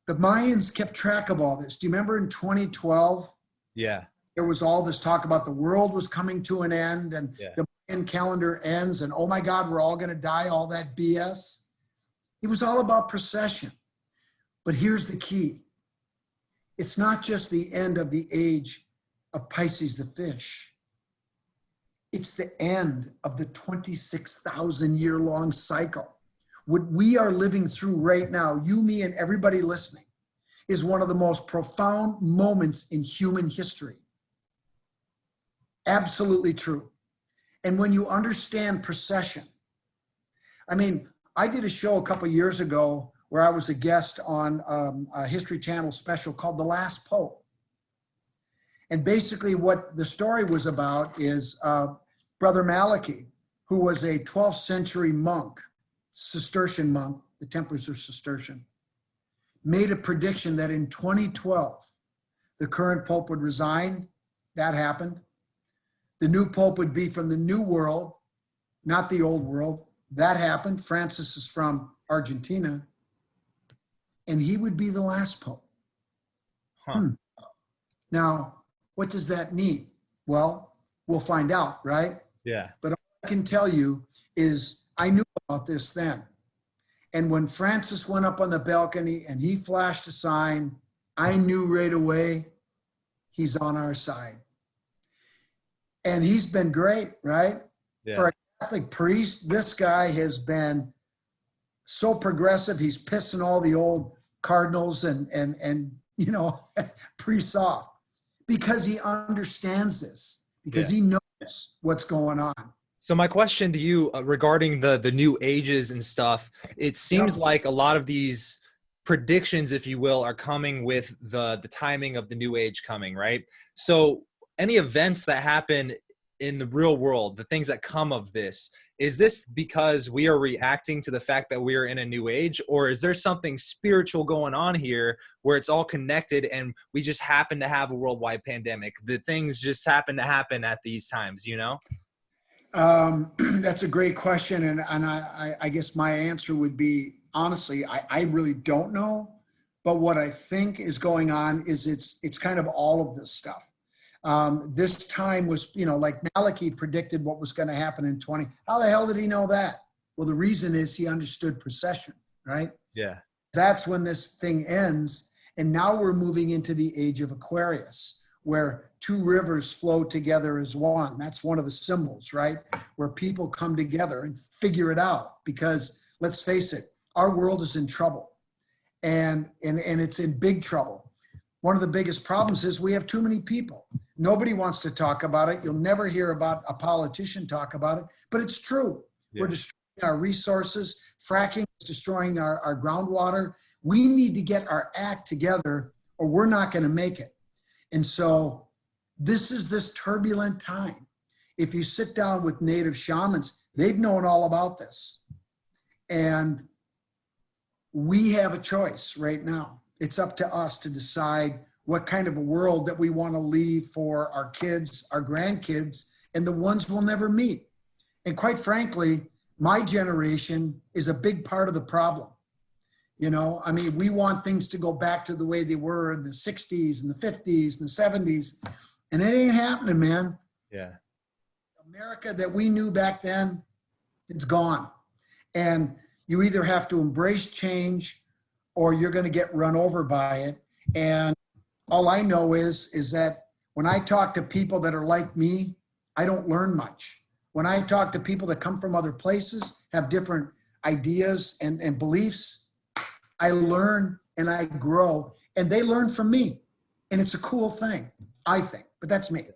The Mayans kept track of all this. Do you remember in 2012? Yeah. There was all this talk about the world was coming to an end and the Mayan calendar ends and, oh my God, we're all going to die, all that BS. It was all about precession. But here's the key. It's not just the end of the age of Pisces the fish. It's the end of the 26,000 year long cycle. What we are living through right now, you, me, and everybody listening, is one of the most profound moments in human history. Absolutely true. And when you understand precession, I mean, I did a show a couple of years ago where I was a guest on a History Channel special called The Last Pope. And basically what the story was about is Brother Malachi, who was a 12th century monk, Cistercian monk, the Templars are Cistercian, made a prediction that in 2012, the current Pope would resign. That happened. The new Pope would be from the New World, not the Old World. That happened. Francis is from Argentina. And he would be the last Pope. Now, what does that mean? Well, we'll find out, right? Yeah. But all I can tell you is I knew about this then. And when Francis went up on the balcony and he flashed a sign, I knew right away he's on our side. And he's been great, right? Yeah. For a Catholic priest, this guy has been so progressive. He's pissing all the old cardinals and you know, priests off because he understands this, because he knows what's going on. So my question to you regarding the new ages and stuff, it seems like a lot of these predictions, if you will, are coming with the timing of the new age coming, right? So any events that happen in the real world, the things that come of this, is this because we are reacting to the fact that we are in a new age, or is there something spiritual going on here where it's all connected and we just happen to have a worldwide pandemic? The things just happen to happen at these times, you know? That's a great question. And I guess my answer would be, honestly, I really don't know. But what I think is going on is it's kind of all of this stuff. This time was, you know, like Malachi predicted what was going to happen in 20. How the hell did he know that? Well, the reason is he understood precession, right? Yeah. That's when this thing ends. And now we're moving into the age of Aquarius, where two rivers flow together as one. That's one of the symbols, right? Where people come together and figure it out. Because let's face it, our world is in trouble. And it's in big trouble. One of the biggest problems is we have too many people. Nobody wants to talk about it. You'll never hear about a politician talk about it, but it's true. Yeah. We're destroying our resources. Fracking is destroying our groundwater. We need to get our act together or we're not going to make it. And so this is this turbulent time. if you sit down with native shamans, they've known all about this. And we have a choice right now. It's up to us to decide what kind of a world that we want to leave for our kids, our grandkids, and the ones we'll never meet. And quite frankly, my generation is a big part of the problem. You know, I mean, we want things to go back to the way they were in the 60s and the 50s and the 70s, and it ain't happening, man. Yeah. America that we knew back then, it's gone. And you either have to embrace change or you're going to get run over by it. And all I know is that when I talk to people that are like me, I don't learn much. When I talk to people that come from other places, have different ideas and beliefs, I learn and I grow, and they learn from me. And it's a cool thing, I think, but that's me.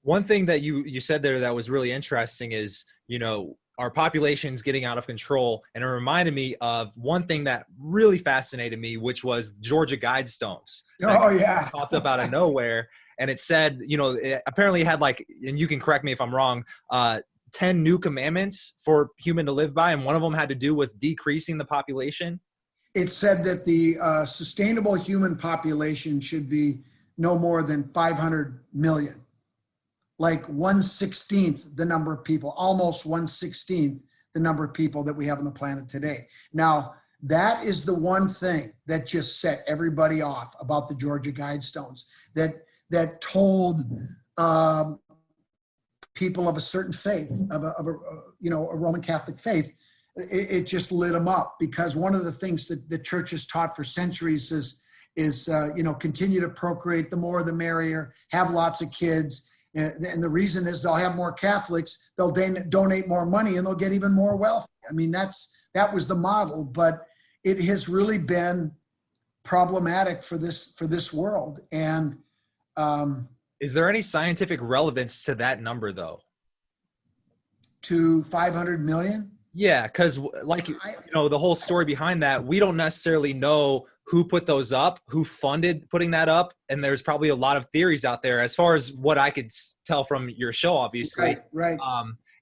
One thing that you said there that was really interesting is, you know, our population's getting out of control. And it reminded me of one thing that really fascinated me, which was Georgia Guidestones. Oh, yeah. Popped up out of nowhere. And it said, you know, it apparently had like, and you can correct me if I'm wrong, 10 new commandments for human to live by. And one of them had to do with decreasing the population. It said that the sustainable human population should be no more than 500 million. Like 1/16 the number of people, almost 1/16 the number of people that we have on the planet today. Now, that is the one thing that just set everybody off about the Georgia Guidestones, that told people of a certain faith, of a Roman Catholic faith, it just lit them up, because one of the things that the church has taught for centuries is continue to procreate, the more the merrier, have lots of kids. And the reason is they'll have more Catholics, they'll donate more money, and they'll get even more wealthy. I mean, that was the model, but it has really been problematic for this world. And is there any scientific relevance to that number, though? To 500 million? Yeah, because like, the whole story behind that, we don't necessarily know who put those up, who funded putting that up. And there's probably a lot of theories out there as far as what I could tell from your show, obviously. Right.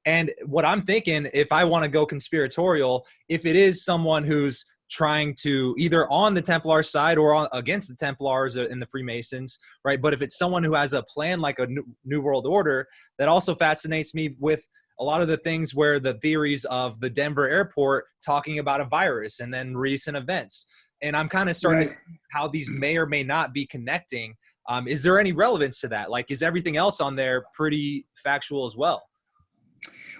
And what I'm thinking, if I want to go conspiratorial, if it is someone who's trying to either on the Templar side or against the Templars and the Freemasons, right? But if it's someone who has a plan like a New World Order, that also fascinates me with a lot of the things where the theories of the Denver airport talking about a virus and then recent events. And I'm kind of starting to see how these may or may not be connecting. Is there any relevance to that? Like, is everything else on there pretty factual as well?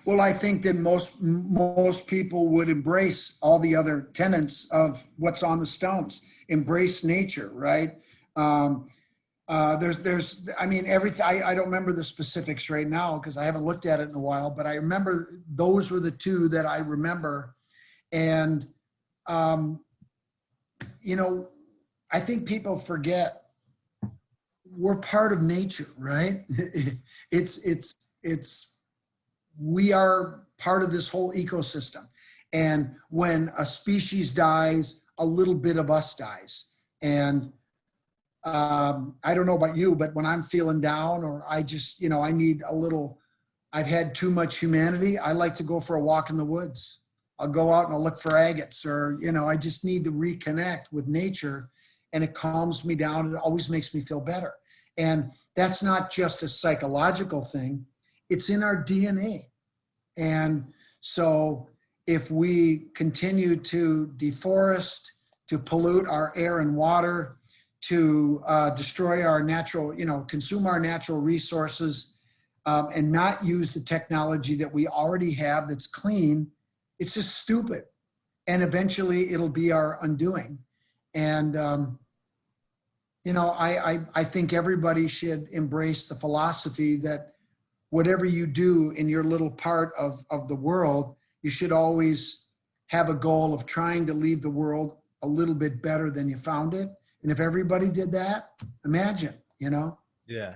Well, I think that most people would embrace all the other tenets of what's on the stones, embrace nature, right? Everything. I don't remember the specifics right now because I haven't looked at it in a while, but I remember those were the two that I remember. And, I think people forget we're part of nature, right? We are part of this whole ecosystem. And when a species dies, a little bit of us dies. And I don't know about you, but when I'm feeling down or I just, I need a little, I've had too much humanity, I like to go for a walk in the woods. I'll go out and I'll look for agates, or, I just need to reconnect with nature, and it calms me down. It always makes me feel better. And that's not just a psychological thing. It's in our DNA. And so if we continue to deforest, to pollute our air and water, to destroy our natural, consume our natural resources, and not use the technology that we already have that's clean, it's just stupid. And eventually it'll be our undoing. And, I think everybody should embrace the philosophy that whatever you do in your little part of the world, you should always have a goal of trying to leave the world a little bit better than you found it. And if everybody did that, imagine, Yeah.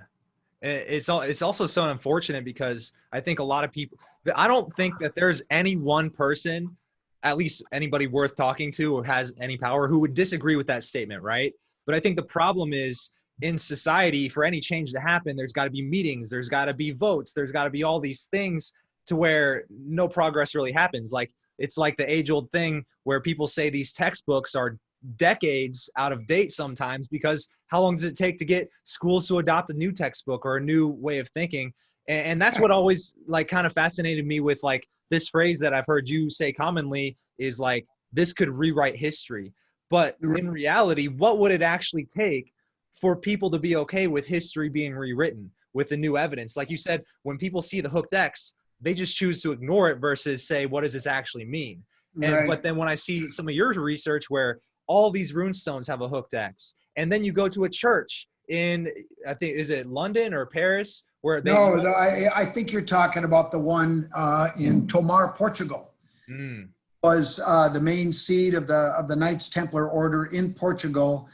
It's also so unfortunate because I think a lot of people, I don't think that there's any one person, at least anybody worth talking to or has any power, who would disagree with that statement, right? But I think the problem is in society, for any change to happen, there's got to be meetings, there's got to be votes, there's got to be all these things to where no progress really happens. Like, it's like the age old thing where people say these textbooks are decades out of date sometimes, because how long does it take to get schools to adopt a new textbook or a new way of thinking? And that's what always like kind of fascinated me with like this phrase that I've heard you say commonly is like, this could rewrite history. But in reality, what would it actually take for people to be okay with history being rewritten with the new evidence? Like you said, when people see the hooked X, they just choose to ignore it versus say, what does this actually mean? And but then when I see some of your research where all these runestones have a hooked X, and then you go to a church in, I think, is it London or Paris, where they I think you're talking about the one in Tomar, Portugal. Was the main seat of the Knights Templar Order in Portugal.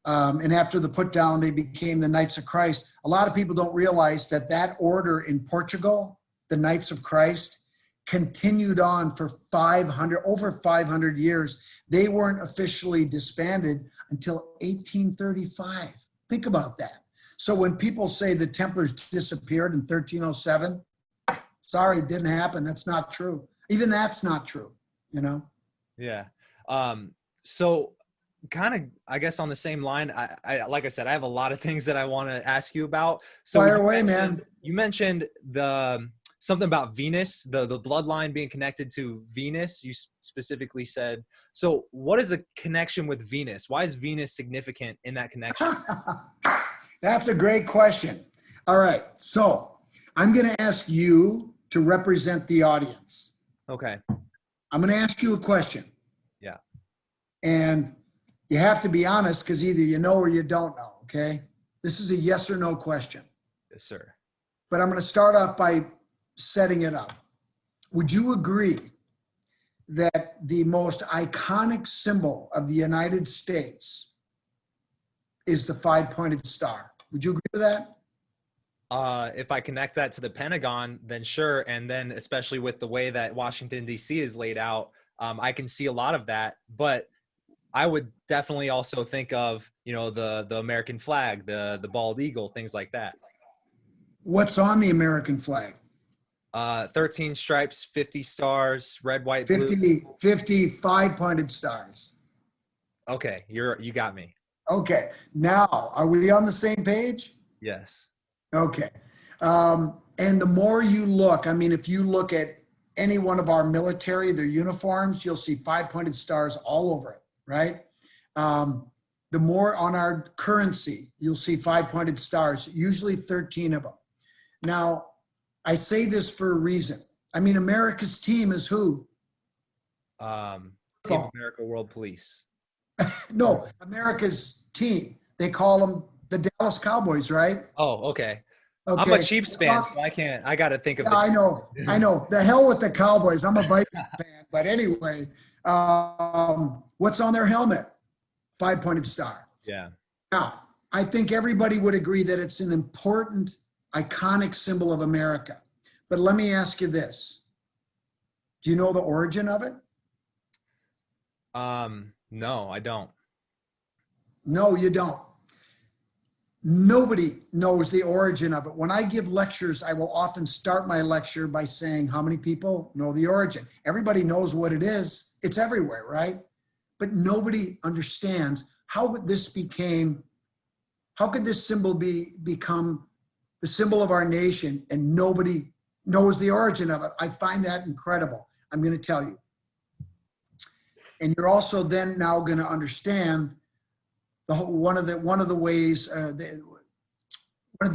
And after the put down, they became the Knights of Christ. A lot of people don't realize that that order in Portugal, the Knights of Christ, continued on for over 500 years. They weren't officially disbanded until 1835. Think about that. So when people say the Templars disappeared in 1307, sorry, it didn't happen. That's not true. Even that's not true, you know? Yeah. So kind of, I guess on the same line, I like I said, I have a lot of things that I want to ask you about. So fire away, man. You mentioned something about Venus, the bloodline being connected to Venus. You specifically said, so what is the connection with Venus? Why is Venus significant in that connection? That's a great question. All right. So I'm going to ask you to represent the audience. Okay. I'm going to ask you a question. Yeah. And you have to be honest, because either you know or you don't know, okay? This is a yes or no question. Yes, sir. But I'm going to start off by setting it up. Would you agree that the most iconic symbol of the United States is the five-pointed star? Would you agree with that? If I connect that to the Pentagon, then sure. And then especially with the way that Washington, D.C. is laid out, I can see a lot of that. But I would definitely also think of, you know, the American flag, the bald eagle, things like that. What's on the American flag? 13 stripes, 50 stars, red, white, blue. 50 five-pointed stars. Okay, you got me. Okay, now, are we on the same page? Yes. Okay. And the more you look, I mean, if you look at any one of our military, their uniforms, you'll see five-pointed stars all over it, right? The more on our currency, you'll see five-pointed stars, usually 13 of them. Now, I say this for a reason. I mean, America's team is who? Team America World Police. No, America's team. They call them the Dallas Cowboys, right? Oh, okay. Okay. I'm a Chiefs fan, so I got to think of it. I know. The hell with the Cowboys. I'm a Vikings fan. But anyway, what's on their helmet? Five-pointed star. Yeah. Now, I think everybody would agree that it's an important, iconic symbol of America. But let me ask you this. Do you know the origin of it? No, I don't. No, you don't. Nobody knows the origin of it. When I give lectures, I will often start my lecture by saying, how many people know the origin? Everybody knows what it is. It's everywhere, right? But nobody understands how could this symbol become the symbol of our nation, and nobody knows the origin of it. I find that incredible. I'm going to tell you. And you're also then now going to understand one of the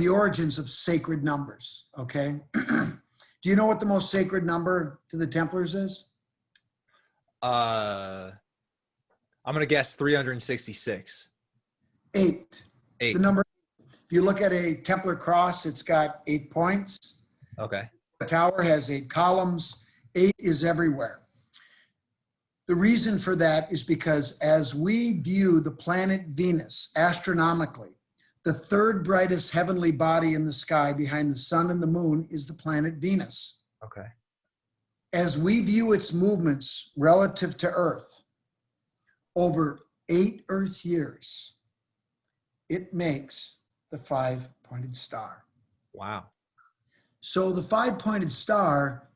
origins of sacred numbers. Okay. Do you know what the most sacred number to the Templars is? I'm going to guess 366. 8. 8. The number. If you look at a Templar cross, it's got 8 points. Okay. The tower has 8 columns. 8 is everywhere. The reason for that is because as we view the planet Venus astronomically, the third brightest heavenly body in the sky behind the sun and the moon is the planet Venus. Okay. As we view its movements relative to Earth over 8 Earth years, it makes the five-pointed star. Wow. So the five-pointed star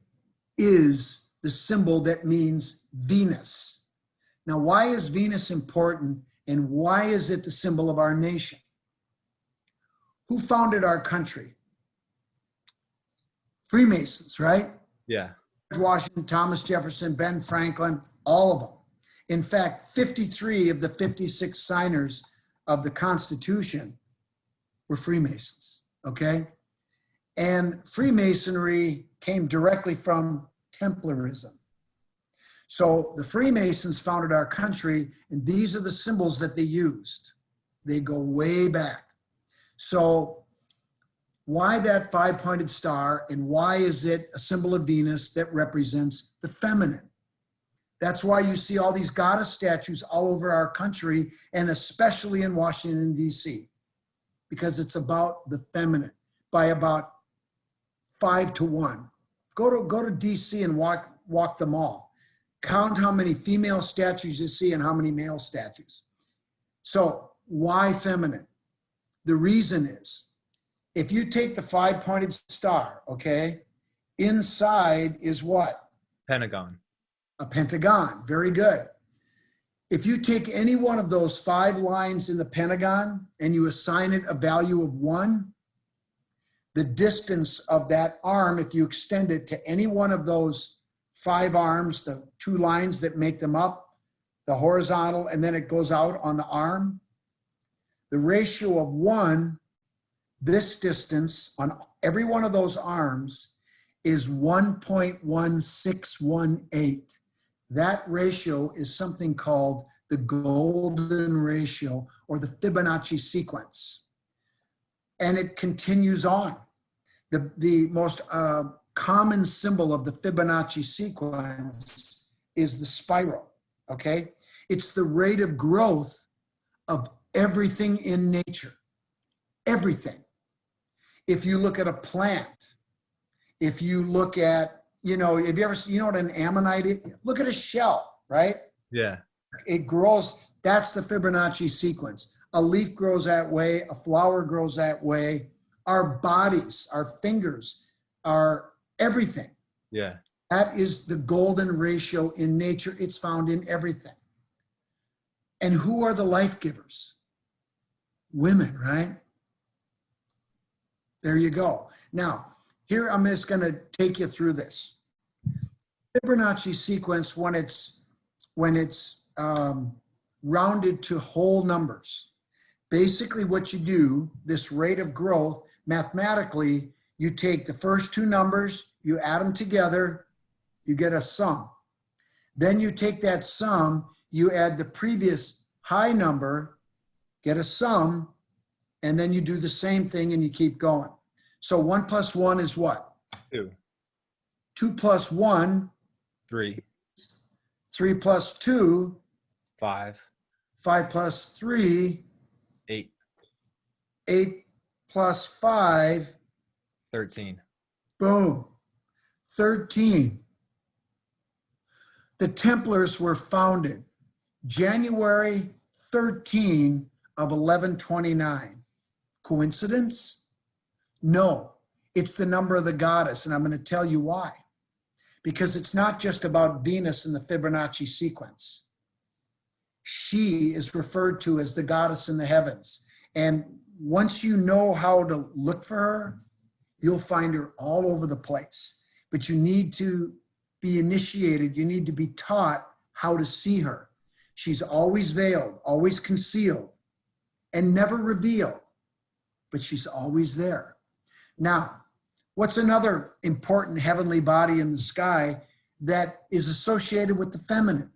is the symbol that means Venus. Now, why is Venus important, and why is it the symbol of our nation? Who founded our country? Freemasons, right? Yeah. George Washington, Thomas Jefferson, Ben Franklin, all of them. In fact, 53 of the 56 signers of the Constitution were Freemasons, okay? And Freemasonry came directly from Templarism. So the Freemasons founded our country, and these are the symbols that they used. They go way back. So why that five-pointed star, and why is it a symbol of Venus that represents the feminine? That's why you see all these goddess statues all over our country, and especially in Washington, D.C., because it's about the feminine by about 5-1. Go to D.C. and walk the mall. Count how many female statues you see and how many male statues. So why feminine? The reason is, if you take the five-pointed star, okay, inside is what? Pentagon. A pentagon. Very good. If you take any one of those 5 lines in the pentagon and you assign it a value of 1, the distance of that arm, if you extend it to any one of those 5 arms, the 2 lines that make them up, the horizontal, and then it goes out on the arm, the ratio of 1, this distance on every one of those arms is 1.1618. That ratio is something called the golden ratio, or the Fibonacci sequence. And it continues on. The most common symbol of the Fibonacci sequence is the spiral, okay? It's the rate of growth of everything in nature, everything. If you look at a plant, if you look at, have you ever, what an ammonite is? Look at a shell, right? Yeah. It grows, that's the Fibonacci sequence. A leaf grows that way, a flower grows that way. Our bodies, our fingers, our everything. Yeah. That is the golden ratio in nature. It's found in everything. And who are the life givers? Women, right? There you go. Now, here I'm just going to take you through this. Fibonacci sequence, when it's rounded to whole numbers. Basically what you do, this rate of growth, mathematically, you take the first 2 numbers, you add them together, you get a sum. Then you take that sum, you add the previous high number, get a sum, and then you do the same thing and you keep going. So 1 plus 1 is what? 2. 2 plus 1. 3. 3 plus 2. 5. 5 plus 3. 8. 8 plus 5. 13. Boom. 13. The Templars were founded January 13 of 1129. Coincidence? No. It's the number of the goddess, and I'm going to tell you why. Because it's not just about Venus in the Fibonacci sequence. She is referred to as the goddess in the heavens. And once you know how to look for her, you'll find her all over the place. But you need to be initiated. You need to be taught how to see her. She's always veiled, always concealed, and never revealed. But she's always there. Now, what's another important heavenly body in the sky that is associated with the feminine?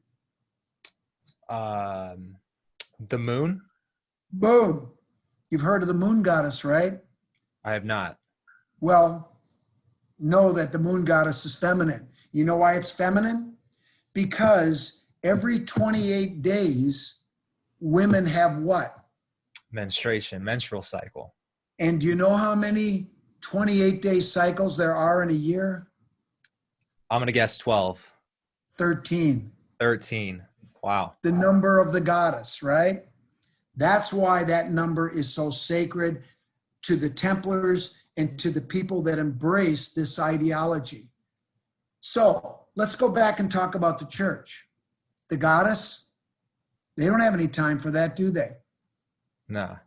The moon? Boom. You've heard of the moon goddess, right? I have not. Well, know that the moon goddess is feminine. You know why it's feminine? Because every 28 days, women have what? Menstruation, menstrual cycle. And do you know how many 28-day cycles there are in a year? I'm going to guess 12. 13. 13. Wow. The number of the goddess, right? That's why that number is so sacred to the Templars and to the people that embrace this ideology. So let's go back and talk about the church. The goddess, they don't have any time for that, do they? No.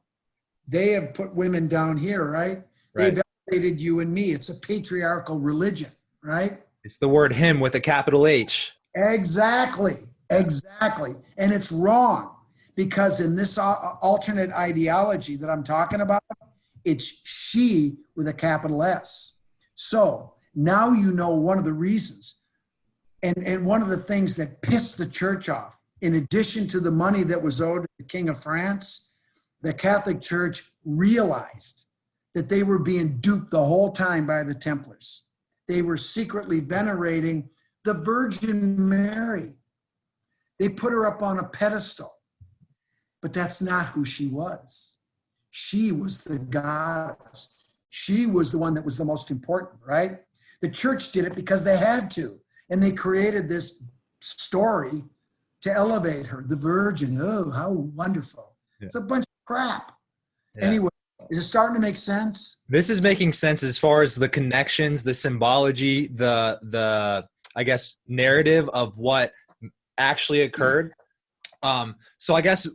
They have put women down here, right? Right. They've elevated you and me. It's a patriarchal religion, right? It's the word him with a capital H. Exactly. And it's wrong because in this alternate ideology that I'm talking about, it's she with a capital S. So now you know one of the reasons and one of the things that pissed the church off, in addition to the money that was owed to the King of France, the Catholic Church realized that they were being duped the whole time by the Templars. They were secretly venerating the Virgin Mary. They put her up on a pedestal, but that's not who she was. She was the goddess. She was the one that was the most important, right? The church did it because they had to, and they created this story to elevate her, the Virgin. Oh, how wonderful. Yeah. It's a bunch of crap. Yeah. Anyway, is it starting to make sense? This is making sense as far as the connections, the symbology, the I guess narrative of what actually occurred. So I guess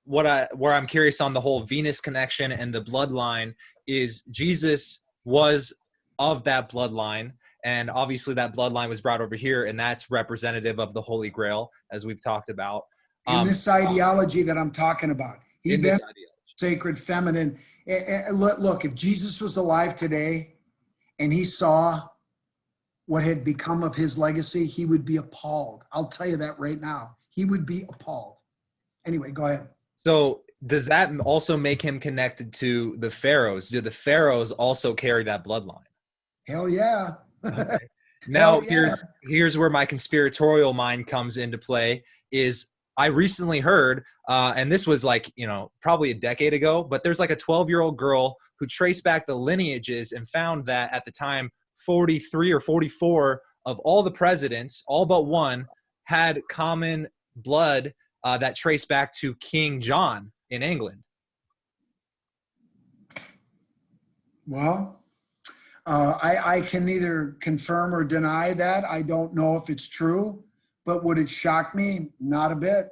where I'm curious on the whole Venus connection and the bloodline is Jesus was of that bloodline, and obviously that bloodline was brought over here, and that's representative of the Holy Grail, as we've talked about. In this ideology that I'm talking about, he been sacred feminine. Look, if Jesus was alive today and he saw what had become of his legacy, he would be appalled. I'll tell you that right now. He would be appalled. Anyway, go ahead. So does that also make him connected to the pharaohs? Do the pharaohs also carry that bloodline? Hell yeah. Okay. Now here's where my conspiratorial mind comes into play. Is I recently heard, and this was like, probably a decade ago, but there's like a 12-year-old girl who traced back the lineages and found that at the time, 43 or 44 of all the presidents, all but one, had common blood that traced back to King John in England. Well, I can neither confirm or deny that. I don't know if it's true, but would it shock me? Not a bit.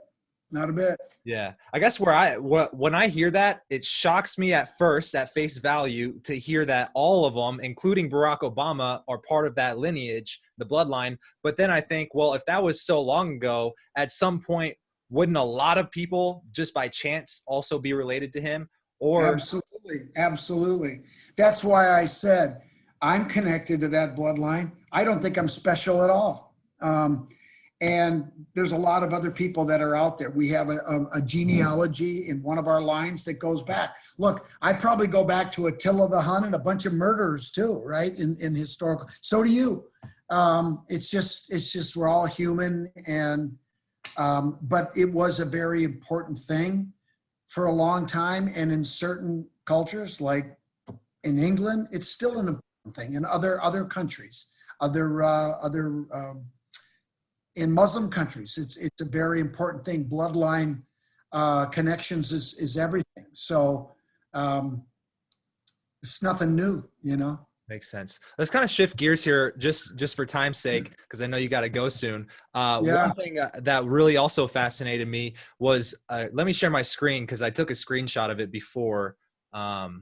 Not a bit. Yeah. I guess when I hear that, it shocks me at first at face value to hear that all of them, including Barack Obama, are part of that lineage, the bloodline. But then I think, well, if that was so long ago, at some point, wouldn't a lot of people just by chance also be related to him? Or Absolutely. That's why I said I'm connected to that bloodline. I don't think I'm special at all. And there's a lot of other people that are out there. We have a genealogy in one of our lines that goes back. Look, I probably go back to Attila the Hun and a bunch of murderers too, right? In historical. So do you. It's just we're all human, and but it was a very important thing for a long time. And in certain cultures, like in England, it's still an important thing. In other countries, in Muslim countries, it's a very important thing. Bloodline connections is everything. So it's nothing new, Makes sense. Let's kind of shift gears here just for time's sake, because I know you got to go soon. One thing that really also fascinated me was, let me share my screen because I took a screenshot of it before. Let's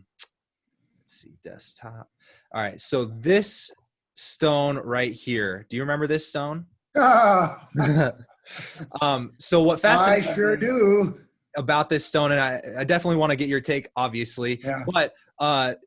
see, desktop. All right. So this stone right here, do you remember this stone? So what fascinates I sure do about this stone, and I definitely want to get your take, obviously, but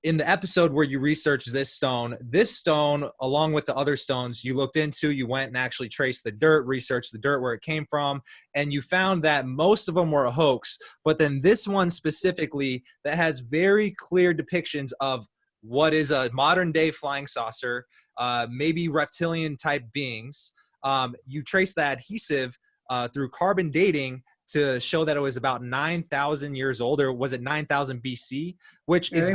in the episode where you researched this stone, along with the other stones you looked into, you went and actually traced the dirt, researched the dirt where it came from, and you found that most of them were a hoax. But then this one specifically that has very clear depictions of what is a modern day flying saucer, maybe reptilian type beings. You trace the adhesive through carbon dating to show that it was about 9,000 years old, or was it 9,000 BC? Which is I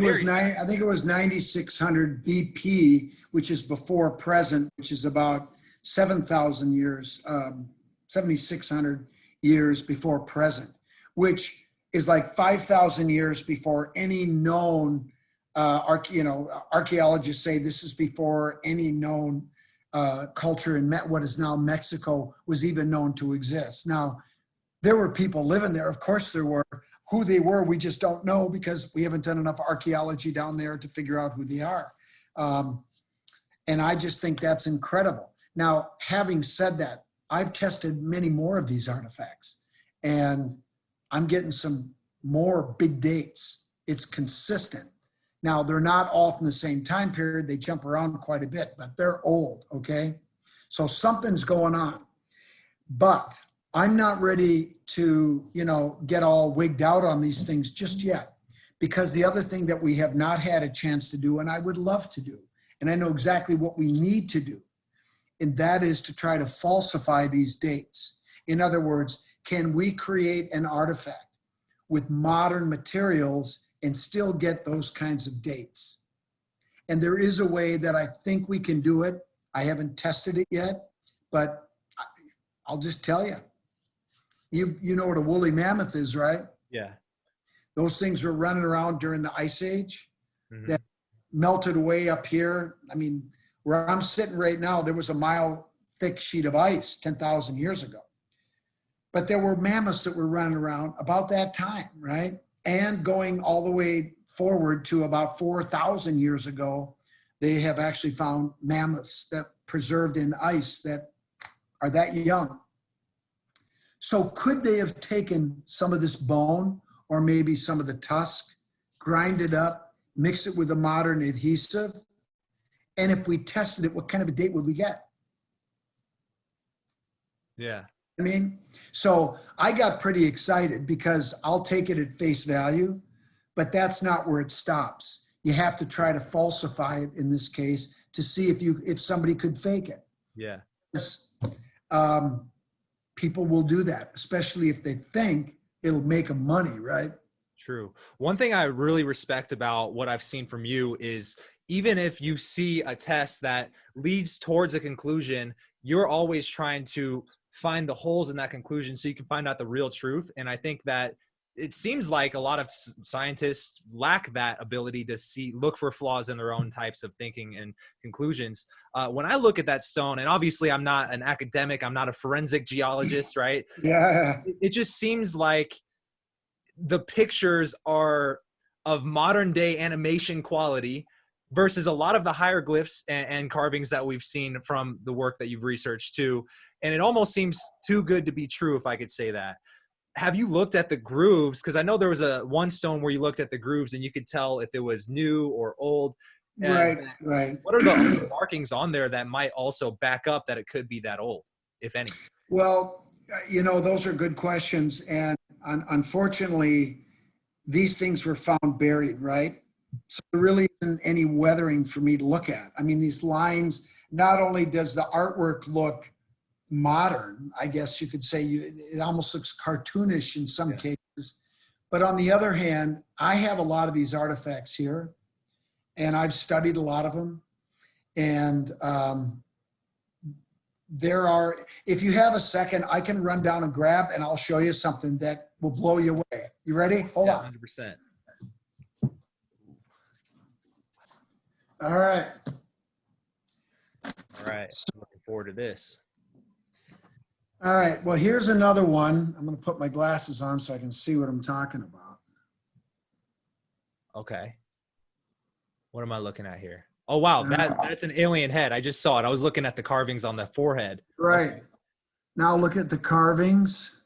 think it was 9,600 BP, which is before present, which is about 7,000 years, 7,600 years before present, which is like 5,000 years before any known, archaeologists say this is before any known culture in what is now Mexico was even known to exist. Now, there were people living there. Of course there were. Who they were, we just don't know because we haven't done enough archaeology down there to figure out who they are. And I just think that's incredible. Now, having said that, I've tested many more of these artifacts and I'm getting some more big dates. It's consistent. Now, they're not all from the same time period. They jump around quite a bit, but they're old, okay? So something's going on. But I'm not ready to, get all wigged out on these things just yet, because the other thing that we have not had a chance to do, and I would love to do, and I know exactly what we need to do, and that is to try to falsify these dates. In other words, can we create an artifact with modern materials and still get those kinds of dates? And there is a way that I think we can do it. I haven't tested it yet, but I'll just tell you. You know what a woolly mammoth is, right? Yeah. Those things were running around during the Ice Age that melted away up here. I mean, where I'm sitting right now, there was a mile thick sheet of ice 10,000 years ago. But there were mammoths that were running around about that time, right? And going all the way forward to about 4,000 years ago, they have actually found mammoths that preserved in ice that are that young. So could they have taken some of this bone or maybe some of the tusk, grind it up, mix it with a modern adhesive? And if we tested it, what kind of a date would we get? Yeah. I mean, so I got pretty excited because I'll take it at face value, but that's not where it stops. You have to try to falsify it in this case to see if somebody could fake it. Yeah. People will do that, especially if they think it'll make them money, right? True. One thing I really respect about what I've seen from you is even if you see a test that leads towards a conclusion, you're always trying to find the holes in that conclusion so you can find out the real truth. And I think that it seems like a lot of scientists lack that ability to look for flaws in their own types of thinking and conclusions. When I look at that stone, and obviously I'm not an academic, I'm not a forensic geologist, right? Yeah. It just seems like the pictures are of modern day animation quality versus a lot of the hieroglyphs and carvings that we've seen from the work that you've researched too. And it almost seems too good to be true, if I could say that. Have you looked at the grooves? Because I know there was one stone where you looked at the grooves and you could tell if it was new or old. Right. What are the markings on there that might also back up that it could be that old, if any? Well, those are good questions. And unfortunately, these things were found buried, right? So there really isn't any weathering for me to look at. I mean, these lines, not only does the artwork look modern, I guess you could say, it almost looks cartoonish in some cases. But on the other hand, I have a lot of these artifacts here, and I've studied a lot of them. And if you have a second, I can run down and grab, and I'll show you something that will blow you away. You ready? Hold on. 100%. All right. All right. I'm looking forward to this. All right. Well, here's another one. I'm going to put my glasses on so I can see what I'm talking about. Okay. What am I looking at here? Oh, wow. That's an alien head. I just saw it. I was looking at the carvings on the forehead. Right. Now look at the carvings.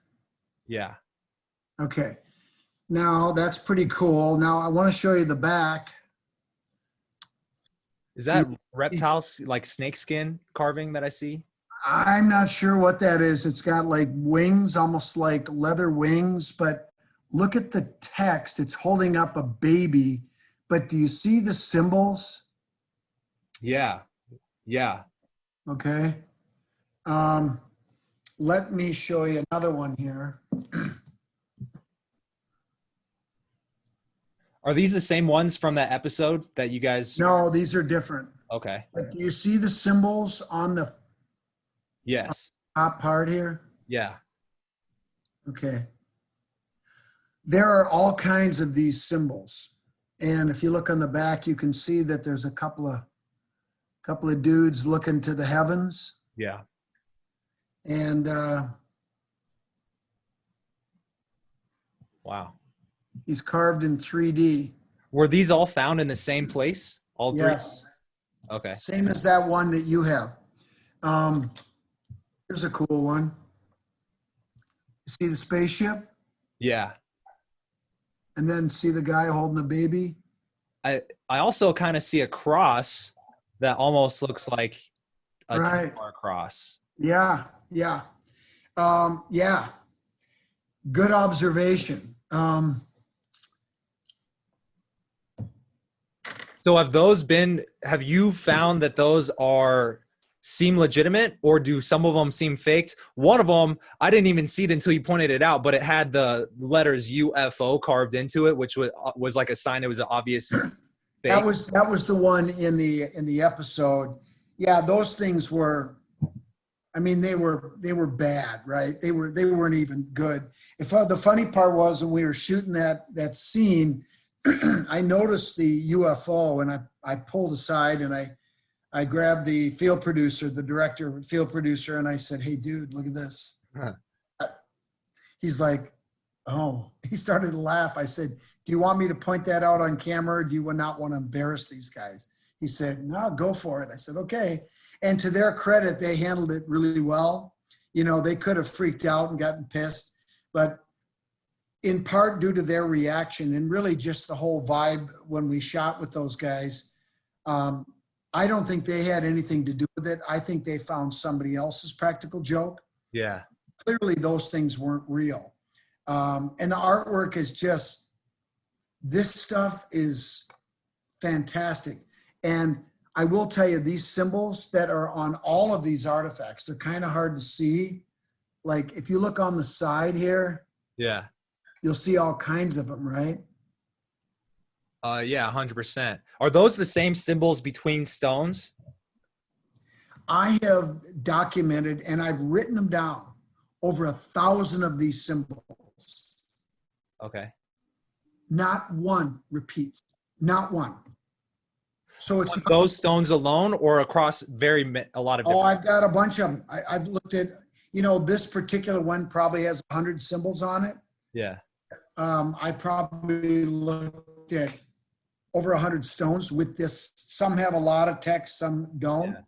Yeah. Okay. Now that's pretty cool. Now I want to show you the back. Is that reptiles, like snake skin carving that I see? I'm not sure what that is. It's got like wings, almost like leather wings, but look at the text. It's holding up a baby, but do you see the symbols? Yeah. Yeah. Okay. Let me show you another one here. Are these the same ones from that episode that you guys? No, these are different. Okay. But do you see the symbols on the Yes. top part here? Yeah. Okay. There are all kinds of these symbols. And if you look on the back, you can see that there's a couple of dudes looking to the heavens. Yeah. And Wow. he's carved in 3D. Were these all found in the same place? All three? Yes. Okay. Same as that one that you have. Here's a cool one. You see the spaceship? Yeah. And then see the guy holding the baby? I also kind of see a cross that almost looks like a Templar cross. Yeah. Yeah. Yeah. Good observation. So have you found that those seem legitimate, or do some of them seem faked? One of them, I didn't even see it until you pointed it out, but it had the letters UFO carved into it, which was like a sign it was an obvious fake. That was the one in the episode. Yeah, those things were, I mean, they were bad, right? They weren't even good. The funny part was when we were shooting that scene, I noticed the UFO and I pulled aside and I grabbed the field producer, the director, field producer, and I said, "Hey, dude, look at this." Huh. He's like, "Oh," he started to laugh. I said, "Do you want me to point that out on camera, or do you not want to embarrass these guys?" He said, "No, go for it." I said, "Okay." And to their credit, they handled it really well. You know, they could have freaked out and gotten pissed, but in part due to their reaction and really just the whole vibe when we shot with those guys, I don't think they had anything to do with it. I think they found somebody else's practical joke. Yeah. Clearly, those things weren't real. And the artwork is just, this stuff is fantastic. And I will tell you, these symbols that are on all of these artifacts, they're kind of hard to see. Like if you look on the side here, Yeah. you'll see all kinds of them, right? Yeah, 100%. Are those the same symbols between stones? I have documented and I've written them down, over 1,000 of these symbols. Okay. Not one repeats, not one. So it's on those stones alone, or across a lot of different? Oh, I've got a bunch of them. I've looked at, this particular one probably has 100 symbols on it. Yeah. I probably looked at over 100 stones with this. Some have a lot of text, some don't. Yeah.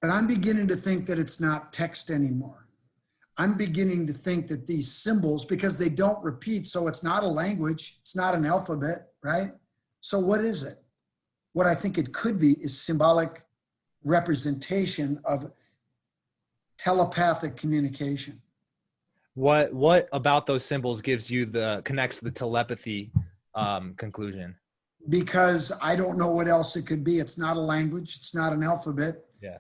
But I'm beginning to think that it's not text anymore. I'm beginning to think that these symbols, because they don't repeat, so it's not a language, it's not an alphabet, right? So what is it? What I think it could be is symbolic representation of telepathic communication. What about those symbols connects the telepathy conclusion? Because I don't know what else it could be. It's not a language. It's not an alphabet. Yeah.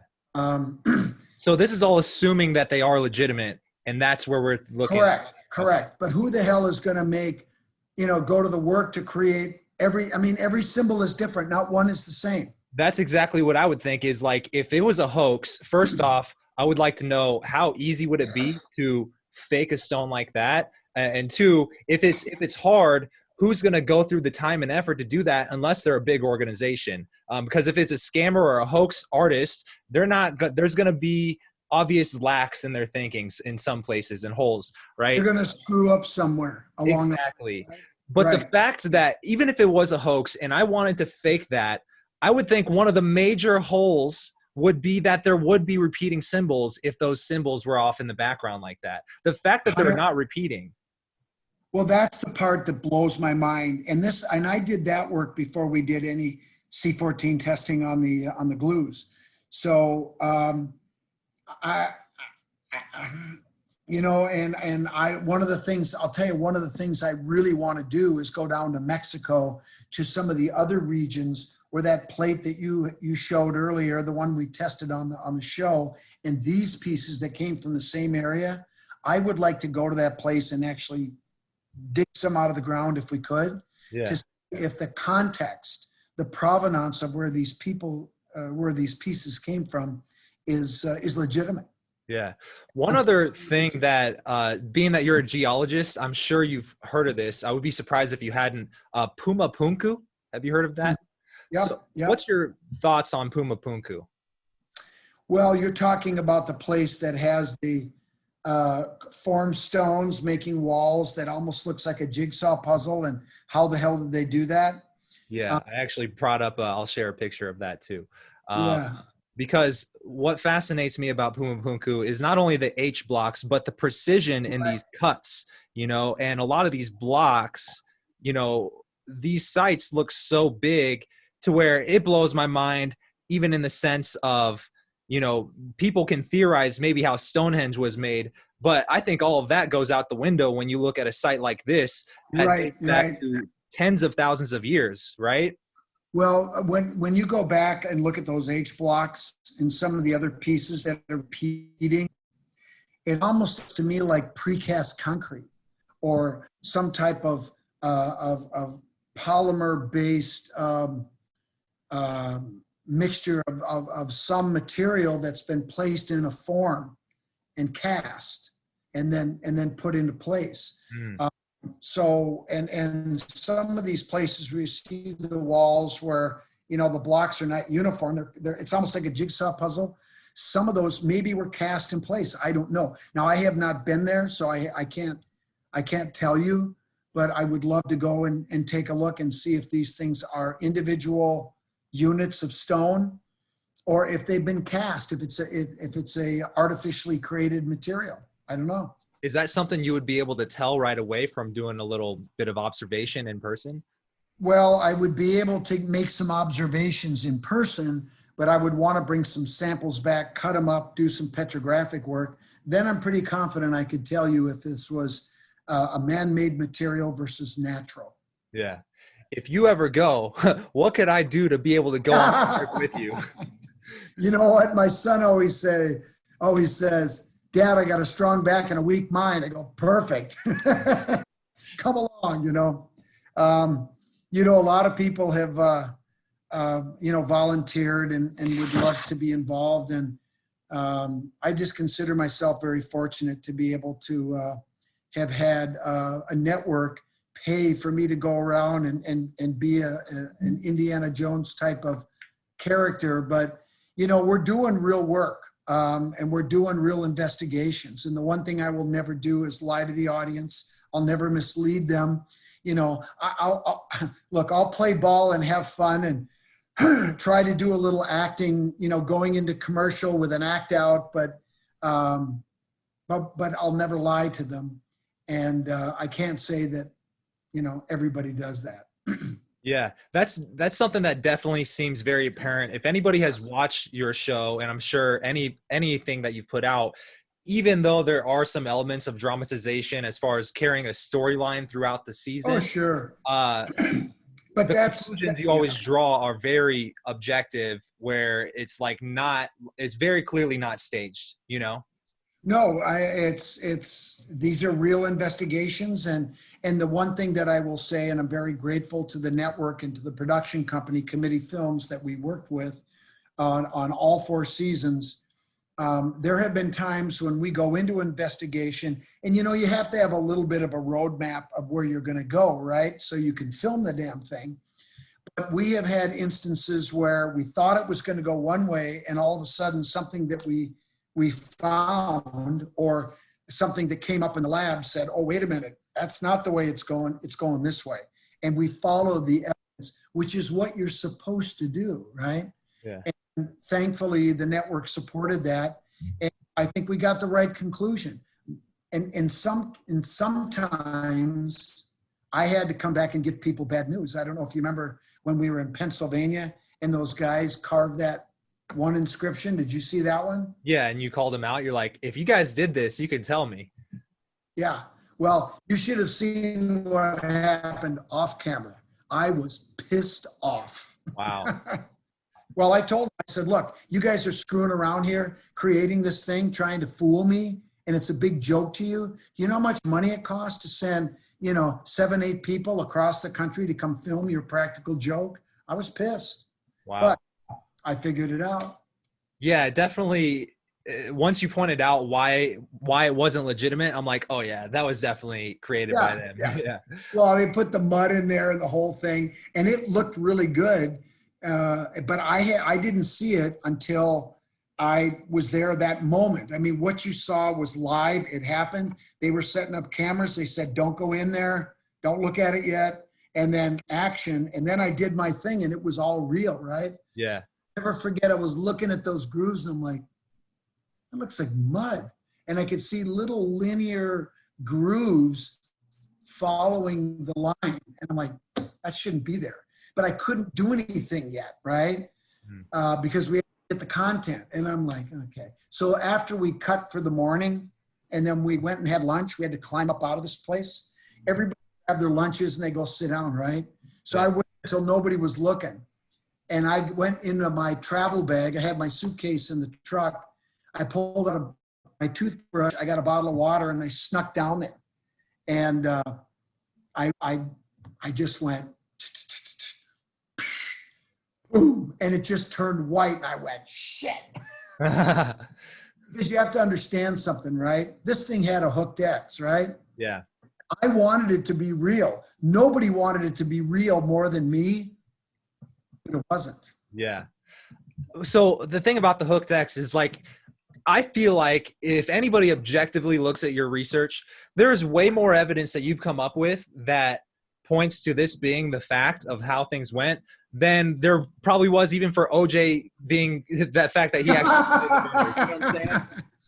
So this is all assuming that they are legitimate, and that's where we're looking. Correct. But who the hell is going to go to the work to create every symbol is different. Not one is the same. That's exactly what I would think is, like, if it was a hoax, first off, I would like to know how easy would it be to fake a stone like that? And two, if it's hard, who's going to go through the time and effort to do that unless they're a big organization? Because if it's a scammer or a hoax artist, there's going to be obvious lacks in their thinkings in some places and holes, right? You're going to screw up somewhere along. Exactly. But the fact that even if it was a hoax and I wanted to fake that, I would think one of the major holes would be that there would be repeating symbols if those symbols were off in the background like that. The fact that they're not repeating. Well, that's the part that blows my mind. And I did that work before we did any C14 testing on the glues. So one of the things I really want to do is go down to Mexico to some of the other regions where that plate that you showed earlier, the one we tested on the show, and these pieces that came from the same area, I would like to go to that place and actually dig some out of the ground if we could, to see if the context, the provenance of where these pieces came from is legitimate. Yeah. One other thing that, being that you're a geologist, I'm sure you've heard of this. I would be surprised if you hadn't. Puma Punku. Have you heard of that? Yep, So yep. what's your thoughts on Puma Punku? Well, you're talking about the place that has the formed stones making walls that almost looks like a jigsaw puzzle. And how the hell did they do that? Yeah, I actually brought up, I'll share a picture of that too. Um, Yeah, because what fascinates me about Puma Punku is not only the H blocks, but the precision in these cuts, and a lot of these blocks, these sites look so big to where it blows my mind, even in the sense of, people can theorize maybe how Stonehenge was made, but I think all of that goes out the window when you look at a site like this that right, dates back right. to tens of thousands of years, right? Well, when you go back and look at those H blocks and some of the other pieces that are repeating, it almost looks to me like precast concrete or some type of polymer-based mixture of some material that's been placed in a form and cast and then put into place. So, and some of these places we see the walls where, the blocks are not uniform. It's almost like a jigsaw puzzle. Some of those maybe were cast in place. I don't know. Now I have not been there, so I can't tell you, but I would love to go and take a look and see if these things are individual units of stone or if they've been cast, if it's a artificially created material. I don't know. Is that something you would be able to tell right away from doing a little bit of observation in person? Well, I would be able to make some observations in person, but I would want to bring some samples back, cut them up, do some petrographic work. Then I'm pretty confident I could tell you if this was a man-made material versus natural. Yeah. If you ever go, what could I do to be able to go on the trip with you? You know what? My son always says, Dad, I got a strong back and a weak mind. I go, perfect. Come along, a lot of people have, volunteered and would love to be involved. And I just consider myself very fortunate to be able to have had a network pay for me to go around and be an Indiana Jones type of character. But, we're doing real work. And we're doing real investigations. And the one thing I will never do is lie to the audience. I'll never mislead them. I'll play ball and have fun and try to do a little acting, going into commercial with an act out, but I'll never lie to them. And I can't say that, everybody does that. Yeah, that's something that definitely seems very apparent. If anybody has watched your show, and I'm sure anything that you've put out, even though there are some elements of dramatization as far as carrying a storyline throughout the season. Oh, sure. But the conclusions you always draw are very objective, where it's like it's very clearly not staged, No, these are real investigations. And the one thing that I will say, and I'm very grateful to the network and to the production company, Committee Films, that we worked with on all 4 seasons. There have been times when we go into investigation and, you have to have a little bit of a roadmap of where you're going to go, right? So you can film the damn thing. But we have had instances where we thought it was going to go one way, and all of a sudden something that we found or something that came up in the lab said, oh, wait a minute, that's not the way it's going this way. And we follow the evidence, which is what you're supposed to do, right? Yeah. And thankfully the network supported that. And I think we got the right conclusion. And sometimes I had to come back and give people bad news. I don't know if you remember when we were in Pennsylvania and those guys carved that one inscription. Did you see that one? Yeah, and you called them out. You're like, if you guys did this, you could tell me. Yeah. Well, you should have seen what happened off camera. I was pissed off. Wow. Well, I told them, I said, look, you guys are screwing around here, creating this thing, trying to fool me, and it's a big joke to you. Do you know how much money it costs to send, 7, 8 people across the country to come film your practical joke? I was pissed. Wow. But I figured it out. Yeah, definitely. once you pointed out why it wasn't legitimate, I'm like, oh yeah, that was definitely created by them. Yeah. Well, they put the mud in there and the whole thing, and it looked really good. But I didn't see it until I was there that moment. I mean, what you saw was live. It happened. They were setting up cameras. They said, don't go in there. Don't look at it yet. And then action. And then I did my thing, and it was all real, right? Yeah. Never forget, I was looking at those grooves, and I'm like, it looks like mud. And I could see little linear grooves following the line. And I'm like, that shouldn't be there. But I couldn't do anything yet, right? Because we had to get the content. And I'm like, okay. So after we cut for the morning, and then we went and had lunch, we had to climb up out of this place. Everybody have their lunches and they go sit down, right? So I waited until nobody was looking. And I went into my travel bag. I had my suitcase in the truck. I pulled out my toothbrush. I got a bottle of water, and I snuck down there. And I just went, boom, and it just turned white. And I went, shit. Because you have to understand something, right? This thing had a hooked X, right? Yeah. I wanted it to be real. Nobody wanted it to be real more than me, but it wasn't. Yeah. So the thing about the hooked X is, like, I feel like if anybody objectively looks at your research, there's way more evidence that you've come up with that points to this being the fact of how things went than there probably was even for OJ being that fact that he actually you know what I'm saying?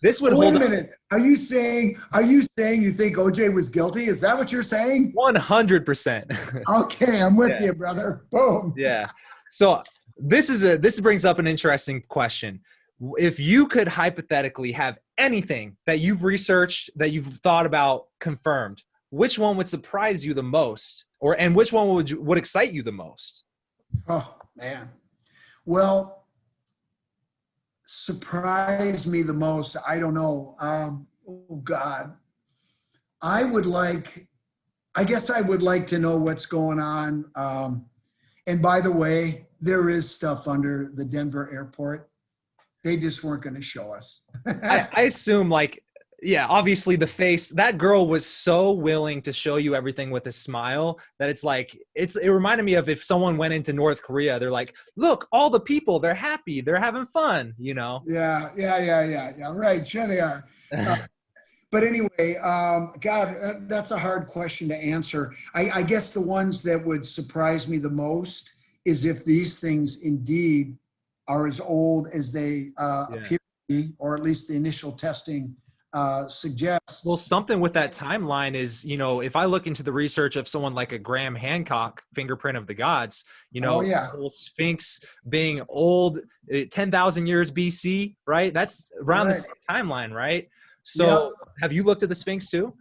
This would hold. Wait a minute. Are you saying you think OJ was guilty? Is that what you're saying? 100%. Okay, I'm with you, brother. Boom. Yeah. So this brings up an interesting question. If you could hypothetically have anything that you've researched, that you've thought about, confirmed, which one would surprise you the most, and which one would excite you the most? Oh man. Well, surprise me the most. I don't know. Oh God. I guess I would like to know what's going on. And by the way, there is stuff under the Denver airport. They just weren't going to show us. I assume, like, yeah, obviously the face, that girl was so willing to show you everything with a smile that it's like, it reminded me of if someone went into North Korea, they're like, look, all the people, they're happy, they're having fun, you know? Yeah. Right. Sure they are. But anyway, God, that's a hard question to answer. I guess the ones that would surprise me the most is if these things indeed are as old as they appear to be, or at least the initial testing suggests. Well, something with that timeline is, you know, if I look into the research of someone like a Graham Hancock fingerprint of the gods, you know, the whole Sphinx being old, 10,000 years BC, right? That's around the same timeline, right? So have you looked at the Sphinx too?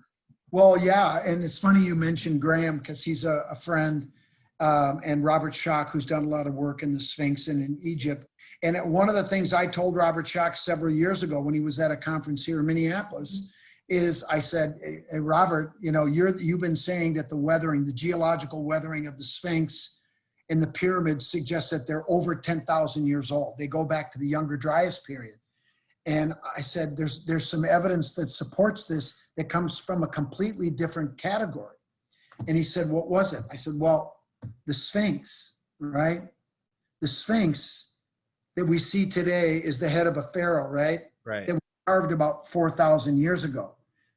Well, yeah. And it's funny you mentioned Graham, because he's a friend, and Robert Schoch, who's done a lot of work in the Sphinx and in Egypt. And one of the things I told Robert Schoch several years ago when he was at a conference here in Minneapolis is I said, hey, Robert, you know, you've been saying that the weathering, the geological weathering of the Sphinx and the pyramids suggests that they're over 10,000 years old. They go back to the Younger Dryas period. And I said, there's some evidence that supports this that comes from a completely different category. And he said, what was it? I said, well, the Sphinx, right? The Sphinx that we see today is the head of a pharaoh, right? Right. That was carved about 4,000 years ago.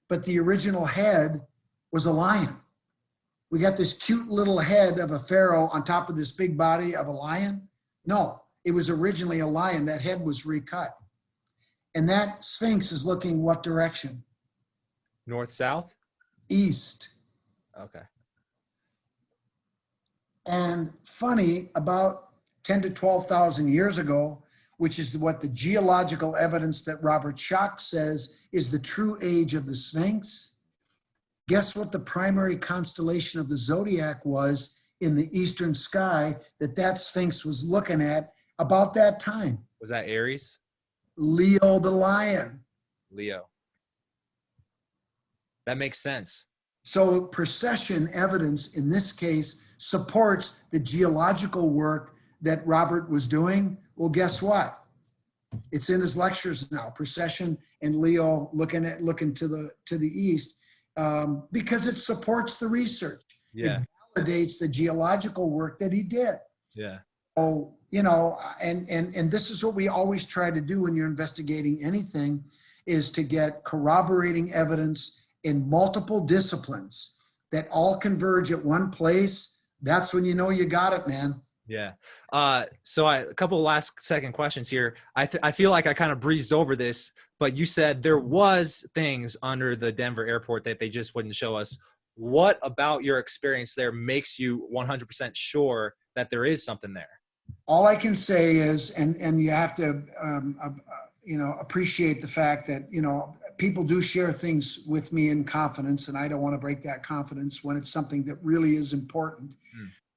But the original head was a lion. We got this cute little head of a pharaoh on top of this big body of a lion. No, it was originally a lion. That head was recut. And that Sphinx is looking what direction? North, south? East. Okay. And funny, about 10 to 12,000 years ago, which is what the geological evidence that Robert Schoch says is the true age of the Sphinx. Guess what the primary constellation of the zodiac was in the eastern sky that Sphinx was looking at about that time? Was that Aries? Leo the lion. Leo. That makes sense. So precession evidence in this case supports the geological work that Robert was doing. Well, guess what? It's in his lectures now, precession and Leo looking to the east, because it supports the research. Yeah. It validates the geological work that he did. Yeah. Oh, you know, and this is what we always try to do when you're investigating anything, is to get corroborating evidence in multiple disciplines that all converge at one place. That's when you know you got it, man. Yeah. So a couple of last second questions here. I feel like I kind of breezed over this, but you said there was things under the Denver airport that they just wouldn't show us. What about your experience there makes you 100% sure that there is something there? All I can say is, and you have to, appreciate the fact that, people do share things with me in confidence, and I don't want to break that confidence when it's something that really is important.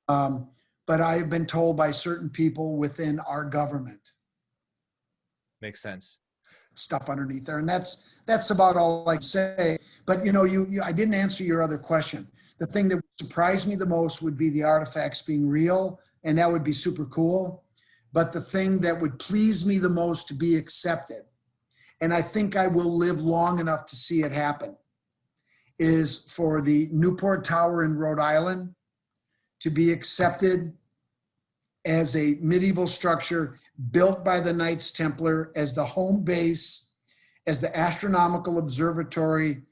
But I've been told by certain people within our government. Makes sense. Stuff underneath there. And that's about all I say. But, I didn't answer your other question. The thing that would surprise me the most would be the artifacts being real, and that would be super cool. But the thing that would please me the most to be accepted, and I think I will live long enough to see it happen, is for the Newport Tower in Rhode Island to be accepted as a medieval structure built by the Knights Templar as the home base, as the astronomical observatory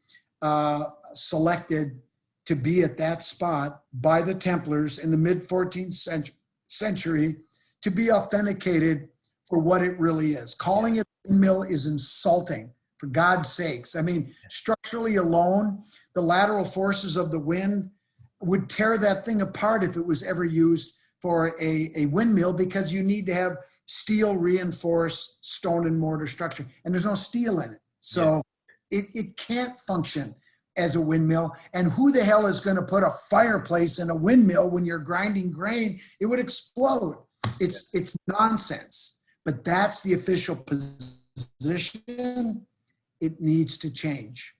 selected to be at that spot by the Templars in the mid-14th century, to be authenticated for what it really is. Calling it a windmill is insulting, for God's sakes. I mean, structurally alone, the lateral forces of the wind would tear that thing apart if it was ever used for a windmill, because you need to have steel reinforced stone and mortar structure, and there's no steel in it. So it can't function as a windmill. And who the hell is going to put a fireplace in a windmill when you're grinding grain? It would explode. It's nonsense. But that's the official position. It needs to change.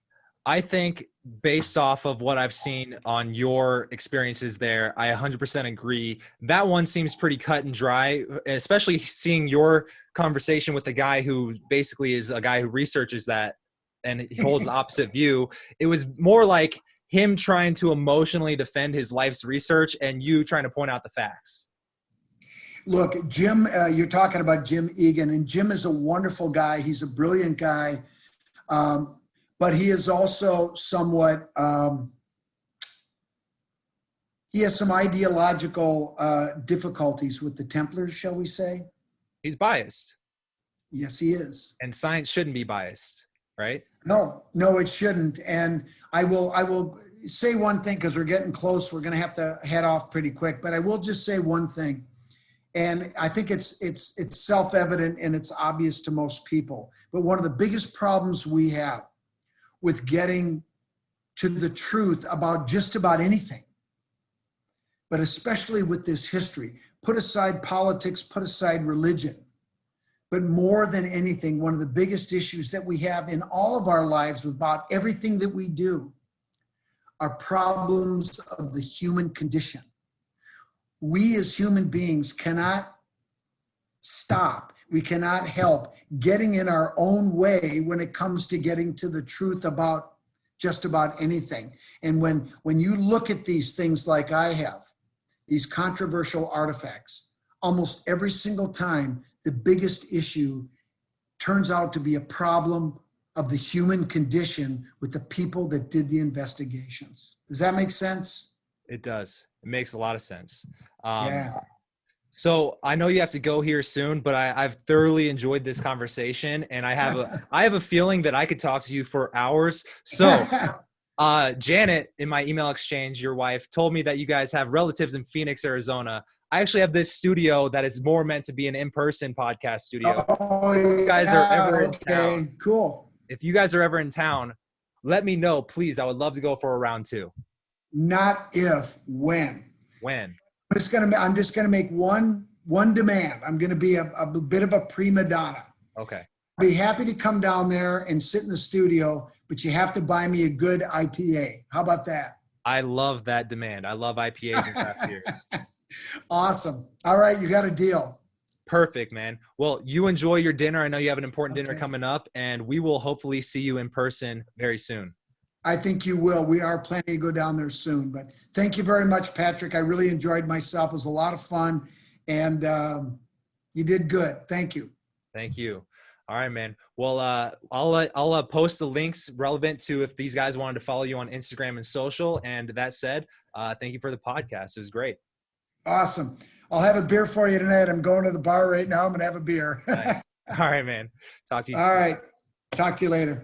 I think based off of what I've seen on your experiences there, I 100% agree. That one seems pretty cut and dry, especially seeing your conversation with a guy who basically is a guy who researches that and he holds the opposite view. It was more like him trying to emotionally defend his life's research and you trying to point out the facts. Look, Jim, you're talking about Jim Egan, and Jim is a wonderful guy. He's a brilliant guy. But he is also somewhat, he has some ideological difficulties with the Templars, shall we say? He's biased. Yes, he is. And science shouldn't be biased, right? No, it shouldn't. And I will say one thing, because we're getting close. We're going to have to head off pretty quick, but I will just say one thing. And I think it's self-evident and it's obvious to most people. But one of the biggest problems we have with getting to the truth about just about anything, but especially with this history, put aside politics, put aside religion, but more than anything, one of the biggest issues that we have in all of our lives about everything that we do are problems of the human condition. We as human beings cannot stop. We cannot help getting in our own way when it comes to getting to the truth about just about anything. And when you look at these things like I have, these controversial artifacts, almost every single time, the biggest issue turns out to be a problem of the human condition with the people that did the investigations. Does that make sense? It does. It makes a lot of sense. Yeah. So I know you have to go here soon, but I've thoroughly enjoyed this conversation, and I have a feeling that I could talk to you for hours. So Janet, in my email exchange, your wife, told me that you guys have relatives in Phoenix, Arizona. I actually have this studio that is more meant to be an in-person podcast studio. Oh, if you guys are ever in okay, town, cool. If you guys are ever in town, let me know, please. I would love to go for a round two. Not if, when. When? I'm just gonna make one demand. I'm gonna be a bit of a prima donna. Okay. I'd be happy to come down there and sit in the studio, but you have to buy me a good IPA. How about that? I love that demand. I love IPAs and craft beers. Awesome. All right, you got a deal. Perfect, man. Well, you enjoy your dinner. I know you have an important dinner Okay. coming up, and we will hopefully see you in person very soon. I think you will. We are planning to go down there soon. But thank you very much, Patrick. I really enjoyed myself. It was a lot of fun, and you did good. Thank you. Thank you. All right, man. Well, I'll post the links relevant to if these guys wanted to follow you on Instagram and social. And that said, thank you for the podcast. It was great. Awesome. I'll have a beer for you tonight. I'm going to the bar right now. I'm going to have a beer. Nice. All right, man. Talk to you soon. All right. Talk to you later.